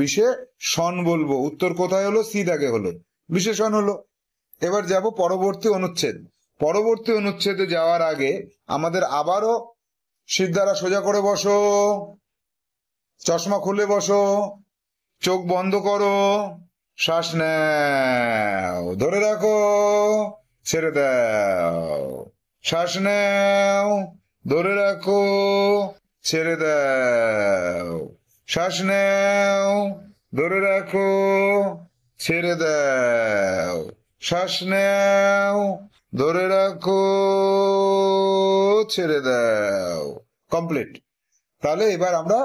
বিশেষণ বলবো। উত্তর কোথায় হলো? সি দাগে হলো, বিশেষণ হলো। এবার যাব পরবর্তী অনুচ্ছেদ। পরবর্তী অনুচ্ছেদে যাওয়ার আগে আমাদের আবারও সিদ্ধারা সোজা করে বসো, চশমা খুলে বসো, চোখ বন্ধ করো, শ্বাস নাও, ধরে রাখো, ছেড়ে দাও, শ্বাস নাও, ধরে রাখো, ছেড়ে দাও, শ্বাস নাও, ধরে রাখো, ছেড়ে দাও, শ্বাস নাও, ধরে রাখো, ছেড়ে দাও। কমপ্লিট। তাহলে এবার আমরা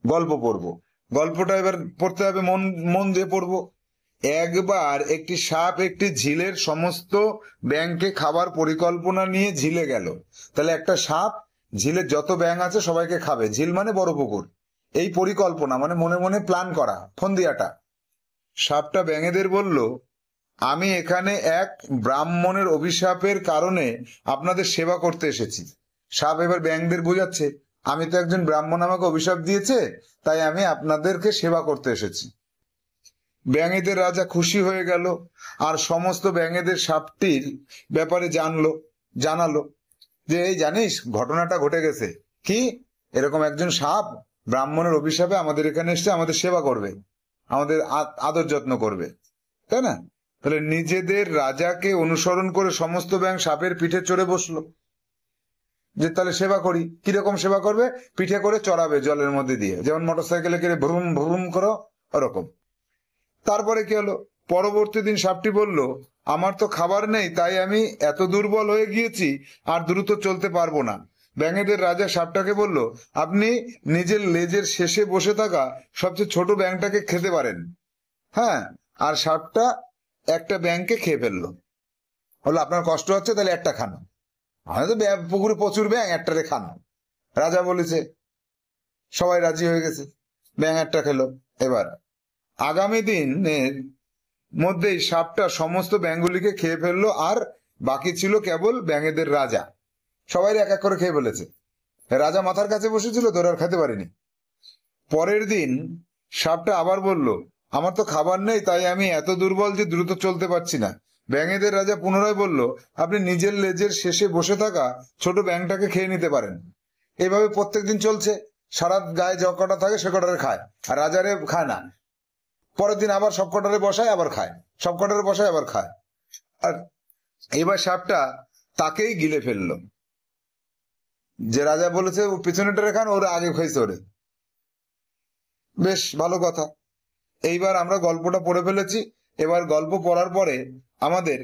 গল্প পড়বো। গল্পটা এবার পড়তে হবে, মন মন দিয়ে পড়বো। একবার একটি সাপ একটি ঝিলের সমস্ত ব্যাঙকে খাবার পরিকল্পনা নিয়ে ঝিলে গেল। তাহলে একটা সাপ ঝিলের যত ব্যাঙ আছে সবাইকে খাবে, ঝিল মানে বড় পুকুর, এই পরিকল্পনা মানে মনে মনে প্ল্যান করা, ফন্দিয়াটা। সাপটা ব্যাঙেদের বলল, আমি এখানে এক ব্রাহ্মণের অভিশাপের কারণে আপনাদের সেবা করতে এসেছি। সাপ এবার ব্যাঙদের বোঝাচ্ছে, আমি তো একজন ব্রাহ্মণ আমাকে অভিশাপ দিয়েছে, তাই আমি আপনাদেরকে সেবা করতে এসেছি। ব্যাঙেদের রাজা খুশি হয়ে গেল আর সমস্ত ব্যাঙেদের সাপটির ব্যাপারে জানালো যে এই জানিস ঘটনাটা ঘটে গেছে। কি? এরকম একজন সাপ ব্রাহ্মণের অভিশাপে আমাদের এখানে এসে আমাদের সেবা করবে, আমাদের আদর যত্ন করবে, তাই না? তাহলে নিজেদের রাজাকে অনুসরণ করে সমস্ত ব্যাঙ সাপের পিঠে চড়ে বসলো, যে তাহলে সেবা করি। কিরকম সেবা করবে? পিঠে করে চড়াবে জলের মধ্যে দিয়ে, যেমন মোটরসাইকেলে করে ভ্রুম ভ্রুম করো ওরকম। তারপরে কি হলো? পরবর্তী দিন সাপটি বলল, আমার তো খাবার নেই, তাই আমি এত দুর্বল হয়ে গিয়েছি আর দ্রুত চলতে পারবো না। ব্যাঙেদের রাজা সাপটাকে বলল, আপনি নিজের লেজের শেষে বসে থাকা সবচেয়ে ছোট ব্যাঙটাকে খেতে পারেন। হ্যাঁ, আর সাপটা একটা ব্যাঙকে খেয়ে ফেললো। হলো, আপনার কষ্ট হচ্ছে তাহলে একটা খান, আমাদের তো পুকুরে প্রচুর ব্যাঙ, একটারে খান। রাজা বলেছে, সবাই রাজি হয়ে গেছে, ব্যাঙ একটা খেলো। এবার আগামী দিনের মধ্যেই সাপটা সমস্ত ব্যাঙগুলিকে খেয়ে ফেললো, আর বাকি ছিল কেবল ব্যাঙেদের রাজা। সবাই এক এক করে খেয়ে ফেলেছে। রাজা মাথার কাছে বসেছিল, তোর আর খেতে পারিনি। পরের দিন সাপটা আবার বলল, আমার তো খাবার নেই, তাই আমি এত দুর্বল যে দ্রুত চলতে পারছি না। ব্যাঙেদের রাজা পুনরায় বলল, আপনি নিজের লেজের শেষে বসে থাকা ছোট ব্যাঙটাকে খেয়ে নিতে পারেন। এইভাবে প্রত্যেকদিন চলছে, সারা গায়ে যে কটা থাকে সে কটারে খায়, আর রাজারে খায় না। পরের দিন আবার সব কটারে বসায়, আবার খায়, সব কটারে বসায়, আবার খায়। আর এবার সাপটা তাকেই গিলে ফেললো। যে রাজা বলেছে ও পিছনেটারে খান, ওরা আগে খাইছে ওরে। বেশ ভালো কথা। এইবার আমরা গল্পটা পড়ে ফেলেছি। এবার গল্প পড়ার পরে আমাদের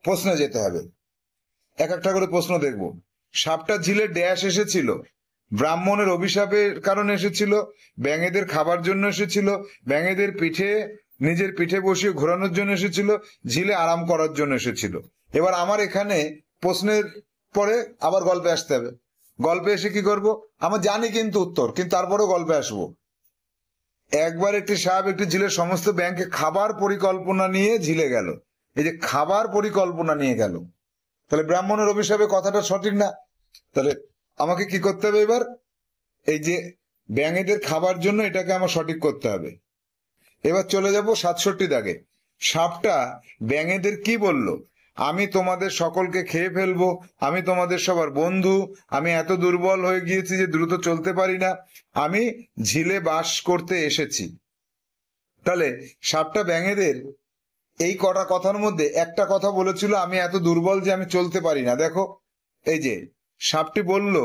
প্রশ্নে যেতে হবে, এক একটা করে প্রশ্ন দেখব। সাপটা ঝিলে ড্যাশ এসেছিল, ব্রাহ্মণের অভিশাপের কারণে এসেছিল, ব্যাঙেদের খাবার জন্য এসেছিল, ব্যাঙেদের পিঠে নিজের পিঠে বসিয়ে ঘোরানোর জন্য এসেছিল, ঝিলে আরাম করার জন্য এসেছিল। এবার আমার এখানে প্রশ্নের পরে আবার গল্পে আসতে হবে। গল্পে এসে কি করব? আমরা জানি কিন্তু উত্তর, কিন্তু তারপরেও গল্পে আসবো। একবার একটি সাপ একটি ঝিলের সমস্ত ব্যাঙকে খাবার পরিকল্পনা নিয়ে ঝিলে গেল। এই যে খাবার পরিকল্পনা নিয়ে গেল, তাহলে ব্রাহ্মণের অভিশাপে কথাটা সঠিক না। তাহলে আমাকে কি করতে হবে এবার? এই যে ব্যাঙেদের খাবার জন্য এটাকে আমার সঠিক করতে হবে। এবার চলে যাব 67 দাগে। সাপটা ব্যাঙেদের কি বলল? আমি তোমাদের সকলকে খেয়ে ফেলবো, আমি তোমাদের সবার বন্ধু, আমি এত দুর্বল হয়ে গিয়েছি যে দ্রুত চলতে পারি না, আমি ঝিলে বাস করতে এসেছি। তাহলে সাপটা ব্যাঙেদের এই কটা কথার মধ্যে একটা কথা বলেছিল, আমি এত দুর্বল যে আমি চলতে পারি না। দেখো, এই যে সাপটি বলল,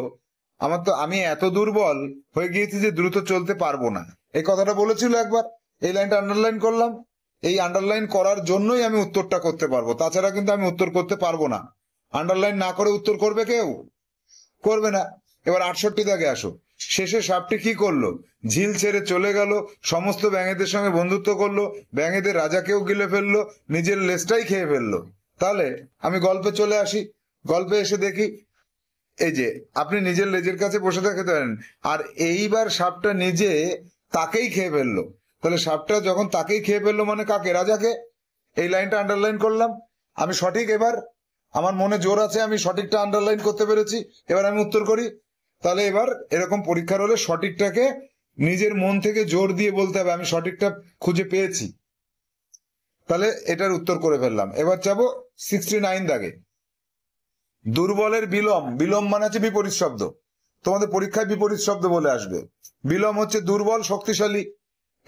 আমি এত দুর্বল হয়ে গিয়েছি যে দ্রুত চলতে পারবো না, এই কথাটা বলেছিল একবার। এই লাইনটা আন্ডারলাইন করলাম। এই আন্ডারলাইন করার জন্যই আমি উত্তরটা করতে পারবো, তাছাড়া কিন্তু আমি উত্তর করতে পারবো না। আন্ডারলাইন না করে উত্তর করবে কেউ? করবে না। এবার 68 দাগে আসো। শেষে সাপটি কি করলো? ঝিল ছেড়ে চলে গেল, সমস্ত ব্যাঙেদের সঙ্গে বন্ধুত্ব করলো, ব্যাঙেদের রাজাকেও গিলে ফেললো, নিজের লেজটাই খেয়ে ফেললো। তাহলে আমি গল্পে চলে আসি। গল্পে এসে দেখি, এই যে আপনি নিজের লেজের কাছে বসে থাকতে পারেন, আর এইবার সাপটা নিজে তাকেই খেয়ে ফেললো। তাহলে সাপটা যখন তাকেই খেয়ে ফেললো মানে কাকে? রাজাকে। এই লাইনটা আন্ডারলাইন করলাম। আমি সঠিক, এবার আমার মনে জোর আছে, আমি সঠিকটা আন্ডারলাইন করতে পেরেছি। এবার আমি উত্তর করি। তাহলে এবার এরকম পরীক্ষার হলে সঠিকটাকে নিজের মন থেকে জোর দিয়ে বলতে হবে আমি সঠিকটা খুঁজে পেয়েছি। তাহলে এটার উত্তর করে ফেললাম। এবার যাবো 69 দাগে। দুর্বলের বিলোম। বিলোম মানে হচ্ছে বিপরীত শব্দ। তোমাদের পরীক্ষায় বিপরীত শব্দ বলে আসবে। বিলোম হচ্ছে দুর্বল শক্তিশালী।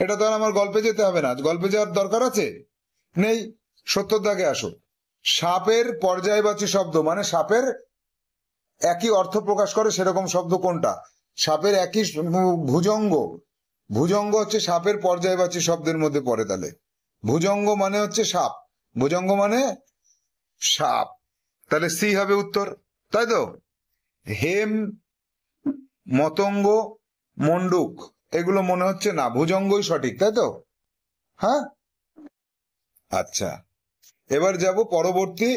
এটা তো আর আমার গল্পে যেতে হবে না, গল্পে যাওয়ার দরকার আছে নেই। 70 দাগে আসো। সাপের পর্যায়বাচী শব্দ মানে সাপের একই অর্থ প্রকাশ করে সেরকম শব্দ কোনটা? সাপের একই ভুজঙ্গ। ভুজঙ্গ হচ্ছে সাপের পর্যায়বাচী শব্দের মধ্যে পড়ে। তাহলে ভুজঙ্গ মানে হচ্ছে সাপ, ভুজঙ্গ মানে সাপ। তাহলে সি হবে উত্তর, তাই তো? হেম, মতঙ্গ, মন্ডুক, এগুলো মনে হচ্ছে না, ভুজঙ্গই সঠিক, তাই তো? হ্যাঁ, আচ্ছা, এবার যাব পরবর্তী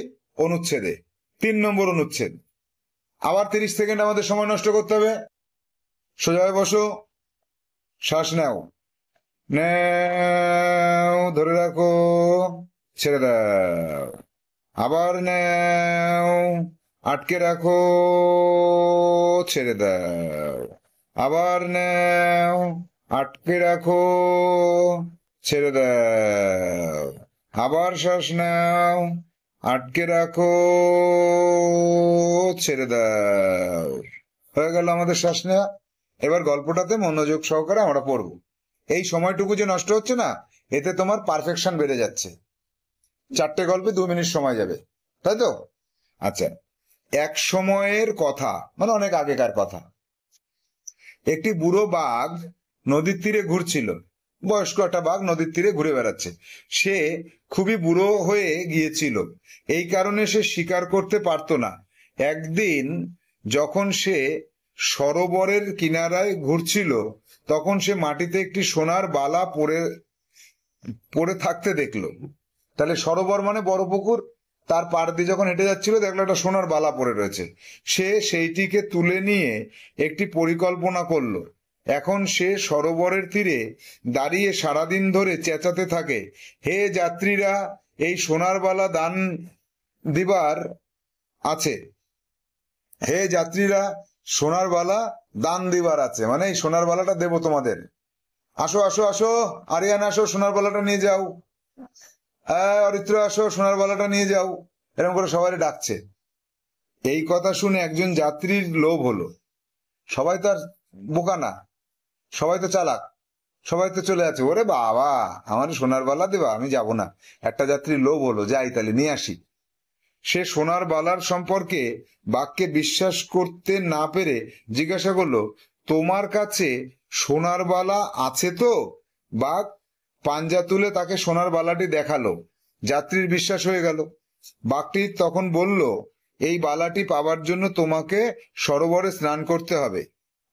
অনুচ্ছেদে, 3 নম্বর অনুচ্ছেদ। আবার 30 সেকেন্ড আমাদের সময় নষ্ট করতে হবে। সোজা হয়ে বসো, শ্বাস নাও, নাও, ধরে রাখো, ছেড়ে দাও, আবার নাও, আটকে রাখো, ছেড়ে দাও, আবার নাও, আটকে রাখো, ছেড়ে দাও, আবার শ্বাস নাও, আটকে রাখো, ছেড়ে দাও। হয়ে গেল আমাদের শ্বাস নেওয়া। এবার গল্পটাতে মনোযোগ সহকারে আমরা পড়ব। এই সময়টুকু যে নষ্ট হচ্ছে না, এতে তোমার পারফেকশন বেড়ে যাচ্ছে। 4টে গল্পে 2 মিনিট সময় যাবে, তাই তো? আচ্ছা, এক সময়ের কথা, মানে অনেক আগেকার কথা। একটি বুড়ো বাঘ নদীর তীরে ঘুরছিল। বয়স্ক একটা বাঘ নদীর তীরে ঘুরে বেড়াচ্ছে। সে খুবই বুড়ো হয়ে গিয়েছিল, এই কারণে সে শিকার করতে পারত না। একদিন যখন সে সরোবরের কিনারায় ঘুরছিল, তখন সে মাটিতে একটি সোনার বালা পড়ে থাকতে দেখলো। তাহলে সরোবর মানে বড় পুকুর, তার পাড় দিয়ে যখন হেঁটে যাচ্ছিল, দেখলো একটা সোনার বালা পড়ে রয়েছে। সে সেইটিকে তুলে নিয়ে একটি পরিকল্পনা করলো। এখন সে সরোবরের তীরে দাঁড়িয়ে সারাদিন ধরে চেঁচাতে থাকে, হে যাত্রীরা, এই সোনার বালা দান দিবার আছে, হে যাত্রীরা, সোনার বালা দান দিবার আছে, মানে এই সোনার বালাটা দেবো তোমাদের, আসো আসো আসো, আরিয়ান আসো, সোনার বালাটা নিয়ে যাও, অরিত্র আসো, সোনার বালাটা নিয়ে যাও, এরকম করে সবাই ডাকছে। এই কথা শুনে একজন যাত্রীর লোভ হলো। সবাই তো আর বোকা না, সবাই তো চালাক, সবাই তো চলে আছে, ওরে বাবা, আমার সোনার বালা দেবা, আমি যাব না। একটা যাত্রীর লোভ হলো, যাই তাহলে নিয়ে আসি। সে সোনার বালার সম্পর্কে বাঘকে বিশ্বাস করতে না পেরে জিজ্ঞাসা করলো, তোমার কাছে সোনার বালা আছে তো? বাঘ পাঞ্জা তুলে তাকে সোনার বালাটি দেখালো। যাত্রীর বিশ্বাস হয়ে গেল। বাঘটি তখন বলল, এই বালাটি পাবার জন্য তোমাকে সরোবরে স্নান করতে হবে,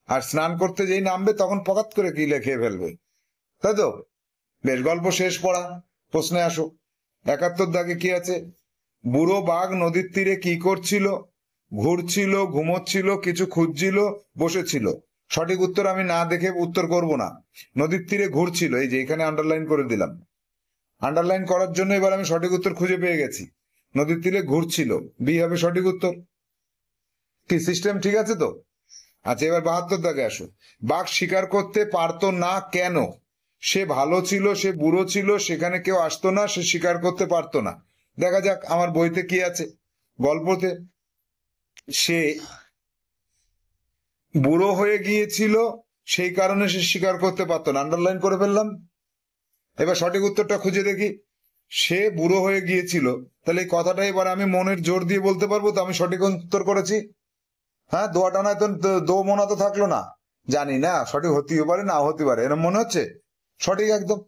আর স্নান করতে যেই নামবে তখন পকাত করে কিলে খেয়ে ফেলবে, তাই তো? বেশ, গল্প শেষ, পড়া প্রশ্নে আসো। 71 দাগে কি আছে? বুড়ো বাঘ নদীর তীরে কি করছিল? ঘুরছিল, ঘুমোচ্ছিল, কিছু খুঁজছিল, বসেছিল। সঠিক উত্তর আমি না দেখে উত্তর করব না। নদীর তীরে ঘুরছিল, এই যে এখানে আন্ডারলাইন করে দিলাম। আন্ডারলাইন করার জন্য এবার আমি সঠিক উত্তর খুঁজে পেয়ে গেছি। নদীর তীরে ঘুরছিল, বি হবে সঠিক উত্তর। কি সিস্টেম ঠিক আছে তো? আচ্ছা, এবার 72 দাগে আসো। বাঘ শিকার করতে পারতো না কেন? সে ভালো ছিল, সে বুড়ো ছিল, সেখানে কেউ আসতো না, সে শিকার করতে পারতো না। দেখা যাক আমার বইতে কি আছে। গল্পতে সে বুড়ো হয়ে গিয়েছিল, সেই কারণে সে শিকার করতে পারতো না, আন্ডারলাইন করে ফেললাম। এবার সঠিক উত্তরটা খুঁজে দেখি। সে বুড়ো হয়ে গিয়েছিল, তাহলে এই কথাটা এবার আমি মনের জোর দিয়ে বলতে পারবো তো আমি সঠিক উত্তর করেছি? হ্যাঁ, দোয়া টানায় তো দো মনা তো থাকলো না। জানি না, সঠিক হতেও পারে, নাও হতে পারে, এরকম মনে হচ্ছে সঠিক একদম।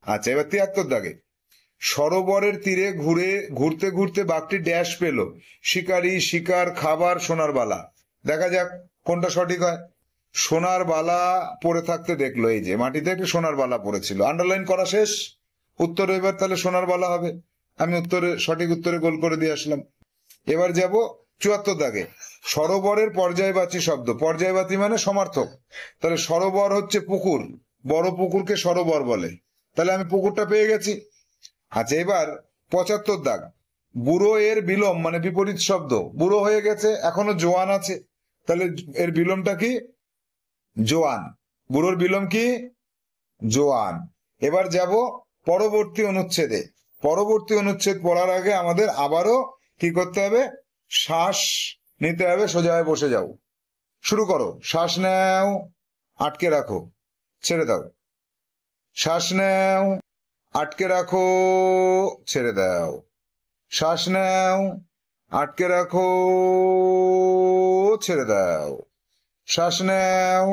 আচ্ছা, এবার 73 দাগে। সরোবরের তীরে ঘুরতে ঘুরতে বাঘটি ড্যাশ পেল, শিকারী, শিকার, খাবার, সোনার বালা। দেখা যাক কোনটা সঠিক হয়। সোনার বালা পড়ে থাকতে দেখলো, এই যে মাটিতে একটি সোনার বালা পড়েছিল, আন্ডারলাইন করা শেষ। উত্তর এবার তাহলে সোনার বালা হবে। আমি সঠিক উত্তরে গোল করে দিয়ে আসলাম। এবার যাব 74 দাগে। সরোবরের পর্যায়বাচী শব্দ, পর্যায়বাচী মানে সমার্থক। তাহলে সরোবর হচ্ছে পুকুর, বড় পুকুরকে সরোবর বলে, তাহলে আমি পুকুরটা পেয়ে গেছি। আচ্ছা, এবার 75 দাগ। বুড়ো এর বিলোম মানে বিপরীত শব্দ, বুড়ো হয়ে গেছে, এখনো জোয়ান আছে, তাহলে এর বিলোমটা কি? জোয়ান। বুড়োর বিলোম কি? জোয়ান। এবার যাব পরবর্তী অনুচ্ছেদে। পরবর্তী অনুচ্ছেদ পড়ার আগে আমাদের আবারও কি করতে হবে? শ্বাস নিতে হবে। সোজা হয়ে বসে যাও, শুরু করো। শ্বাস নাও, আটকে রাখো, ছেড়ে দাও, শ্বাস নাও, আটকে রাখো, ছেড়ে দাও, শ্বাস নাও, আটকে রাখো, ছেড়ে দাও, শ্বাস নাও,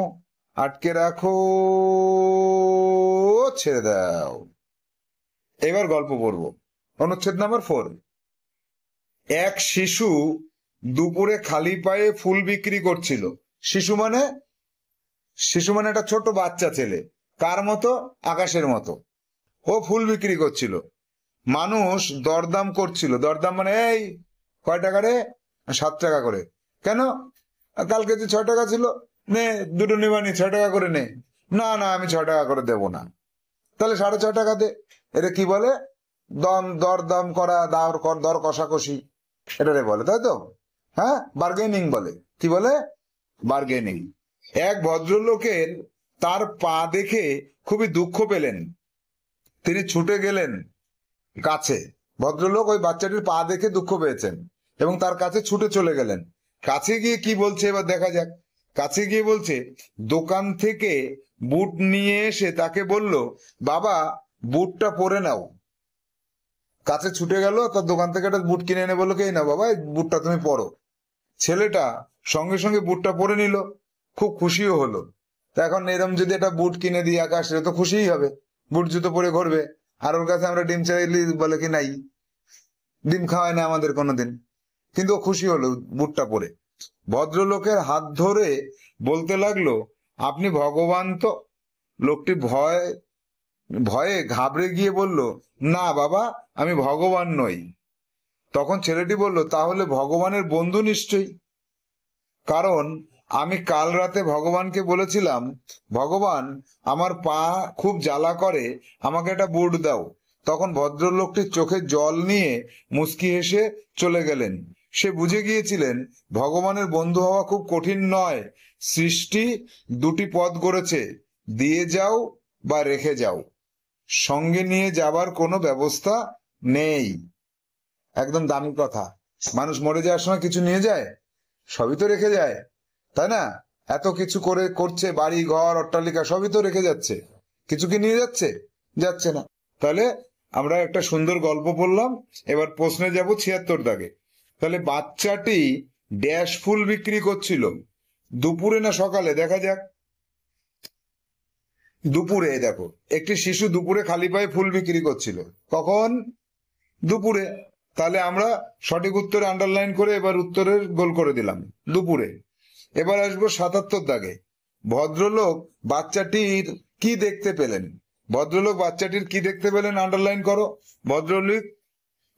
আটকে রাখো, ছেড়ে দাও। এবার গল্প পড়ব। অনুচ্ছেদ নাম্বার 4। এক শিশু দুপুরে খালি পায়ে ফুল বিক্রি করছিল। শিশু মানে শিশু মানে একটা ছোট বাচ্চা ছেলে, কার মতো? আকাশের মতো। ও ফুল বিক্রি করছিল, মানুষ দরদাম করছিল। দরদাম মানে এই কয় টাকা রে? 7 টাকা করে। কেন? কালকে যে 6 টাকা ছিল, নে দুটো নিবানি, 6 টাকা করে নে। না না, আমি 6 টাকা করে দেব না। তাহলে 6.5 টাকা দে। এটা কি বলে? দরদাম করা, দর কষাকষি, এটারে বলে, তাই তো? হ্যাঁ, বার্গেনিং বলে। কি বলে? বার্গেনিং। এক ভদ্রলোকের তার পা দেখে খুবই দুঃখ পেলেন, তিনি ছুটে গেলেন কাছে। ভদ্রলোক ওই বাচ্চাটির পা দেখে দুঃখ পেয়েছেন এবং তার কাছে ছুটে চলে গেলেন। কাছে গিয়ে কি বলছে এবার দেখা যাক। কাছে গিয়ে বলছে, দোকান থেকে বুট নিয়ে এসে তাকে বলল, বাবা বুটটা পরে নাও। কাছে ছুটে গেল, তার দোকান থেকে একটা বুট কিনে এনে বললো, কে না বাবা, এই বুটটা তুমি পরো। ছেলেটা সঙ্গে সঙ্গে বুটটা পরে নিল, খুব খুশিও হলো। তা এখন এরম যদি একটা বুট কিনে দিই আকাশ, সে তো খুশিই হবে, বুট জুতো পরে ঘুরবে। আর ওর কাছে আমরা ডিম চাইলি বলে কি নাই, ডিম খাওয়ায় না আমাদের কোনোদিন, কিন্তু ও খুশি হলো বুটটা পরে। ভদ্রলোকের হাত ধরে বলতে লাগলো, আপনি ভগবান তো? লোকটি ভয়ে ঘাবড়ে গিয়ে বলল, না বাবা, আমি ভগবান নই। তখন ছেলেটি বলল, তাহলে ভগবানের বন্ধু নিশ্চয়ই, কারণ আমি কাল রাতে ভগবানকে বলেছিলাম, ভগবান আমার পা খুব জ্বালা করে, আমাকে একটা বুট দাও। তখন ভদ্রলোকটির চোখে জল নিয়ে মুচকি হেসে চলে গেলেন। সে বুঝে গিয়েছিলেন ভগবানের বন্ধু হওয়া খুব কঠিন নয়। সৃষ্টি দুটি পথ গড়েছে, দিয়ে যাও বা রেখে যাও, সঙ্গে নিয়ে যাবার কোনো ব্যবস্থা নেই। একদম দামি কথা। মানুষ মরে যাওয়ার সময় কিছু নিয়ে যায়? সবই তো রেখে যায়, তাই না? এত কিছু করছে, বাড়ি ঘর অট্টালিকা সবই তো রেখে যাচ্ছে, কিছু কি নিয়ে যাচ্ছে? যাচ্ছে না। তাহলে আমরা একটা সুন্দর গল্প পড়লাম। এবার প্রশ্নে যাব 76 দাগে। তাহলে বাচ্চাটি ড্যাশ ফুল বিক্রি করছিল, দুপুরে না সকালে? দেখা যাক। দুপুরে। দেখো, একটি শিশু দুপুরে খালি পায়ে ফুল বিক্রি করছিল। কখন? দুপুরে। তাহলে আমরা সঠিক উত্তরে আন্ডারলাইন করে এবার উত্তরের গোল করে দিলাম, দুপুরে। এবার আসবো 77 দাগে। ভদ্রলোক বাচ্চাটির কি দেখতে পেলেন? ভদ্রলোক বাচ্চাটির কি দেখতে পেলেন? আন্ডারলাইন করো। ভদ্রলোক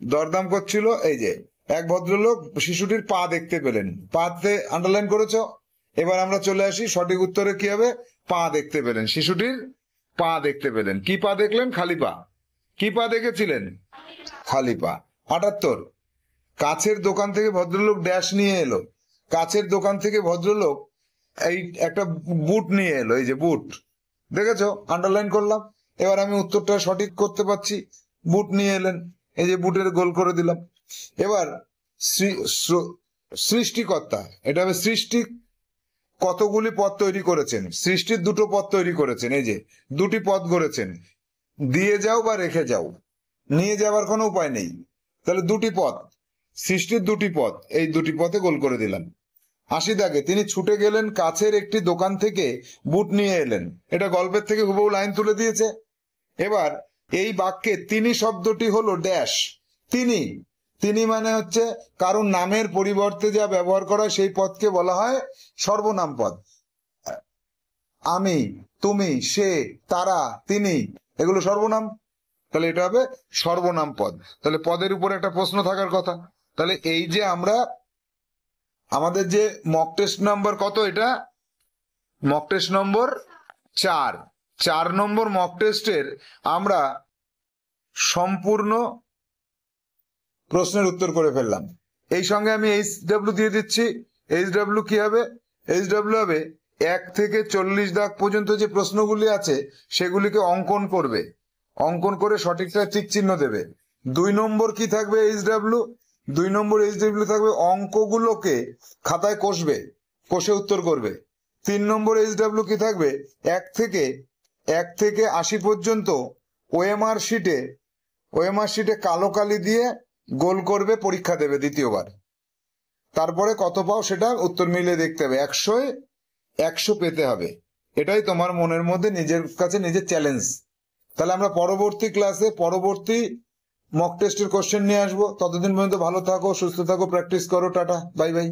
দরদাম করছিল, এই যে এক ভদ্রলোক শিশুটির পা দেখতে পেলেন, পাতে আন্ডারলাইন করেছো। এবার আমরা চলে আসি সঠিক উত্তরে, কি হবে? পা দেখতে পেলেন, শিশুটির পা দেখতে পেলেন। কি পা দেখলেন? খালি পা। কি পা দেখেছিলেন? খালি পা। 78, কাছের দোকান থেকে ভদ্রলোক ড্যাশ নিয়ে এলো। কাছের দোকান থেকে ভদ্রলোক এই একটা বুট নিয়ে এলো, এই যে বুট, দেখেছো? আন্ডারলাইন করলাম। এবার আমি উত্তরটা সঠিক করতে পারছি, বুট নিয়ে এলেন, এই যে বুটের গোল করে দিলাম। এবার সৃষ্টিকর্তা, এটা হবে সৃষ্টি কতগুলি পথ তৈরি করেছেন? সৃষ্টির দুটো পথ তৈরি করেছেন, এই যে দুটি পথ গড়েছেন, দিয়ে যাও বা রেখে যাও, নিয়ে যাওয়ার কোনো উপায় নেই। তাহলে দুটি পথ, সৃষ্টির দুটি পথ, এই দুটি পথে গোল করে দিলাম। 80 দাগে, তিনি ছুটে গেলেন কাছের একটি দোকান থেকে বুট নিয়ে এলেন। এটা গল্পের থেকে হুবহু লাইন তুলে দিয়েছে। এবার এই বাক্যে তিনি শব্দটি হলো ড্যাশ। তিনি, তিনি মানে হচ্ছে কারণ নামের পরিবর্তে যা ব্যবহার করা হয় সেই পদকে বলা হয় সর্বনাম পদ। আমি, তুমি, সে, তারা, তিনি, এগুলো সর্বনাম। তাহলে এটা হবে সর্বনাম পদ। তাহলে পদের উপর একটা প্রশ্ন থাকার কথা। তাহলে এই যে আমরা আমাদের যে মক টেস্ট নাম্বার কত? এটা মক টেস্ট নম্বর 4 নম্বর মক টেস্টের আমরা সম্পূর্ণ প্রশ্নের উত্তর করে ফেললাম। এই সঙ্গে আমি HW দিয়ে দিচ্ছি। HW কি হবে? HW হবে 1 থেকে 40 দাগ পর্যন্ত যে প্রশ্নগুলি আছে সেগুলিকে অঙ্কন করবে, অঙ্কন করে সঠিকটা টিক চিহ্ন দেবে। 2 নম্বর কি থাকবে? HW 2 নম্বর HW থাকবে অঙ্কগুলোকে খাতায় কষবে, কষে উত্তর করবে। 3 নম্বর HW কি থাকবে? 1 থেকে 80 পর্যন্ত ওএমআর শিটে কালো কালি দিয়ে গোল করবে, পরীক্ষা দেবে দ্বিতীয়বার। তারপরে কত পাও সেটা উত্তর মিলিয়ে দেখতে হবে। 100 পেতে হবে। এটাই তোমার মনের মধ্যে নিজের কাছে নিজের চ্যালেঞ্জ। তাহলে আমরা পরবর্তী ক্লাসে পরবর্তী মক টেস্টের কোশ্চেন নিয়ে আসবো। ততদিন পর্যন্ত ভালো থাকো, সুস্থ থাকো, প্র্যাকটিস করো। Tata, bye bye.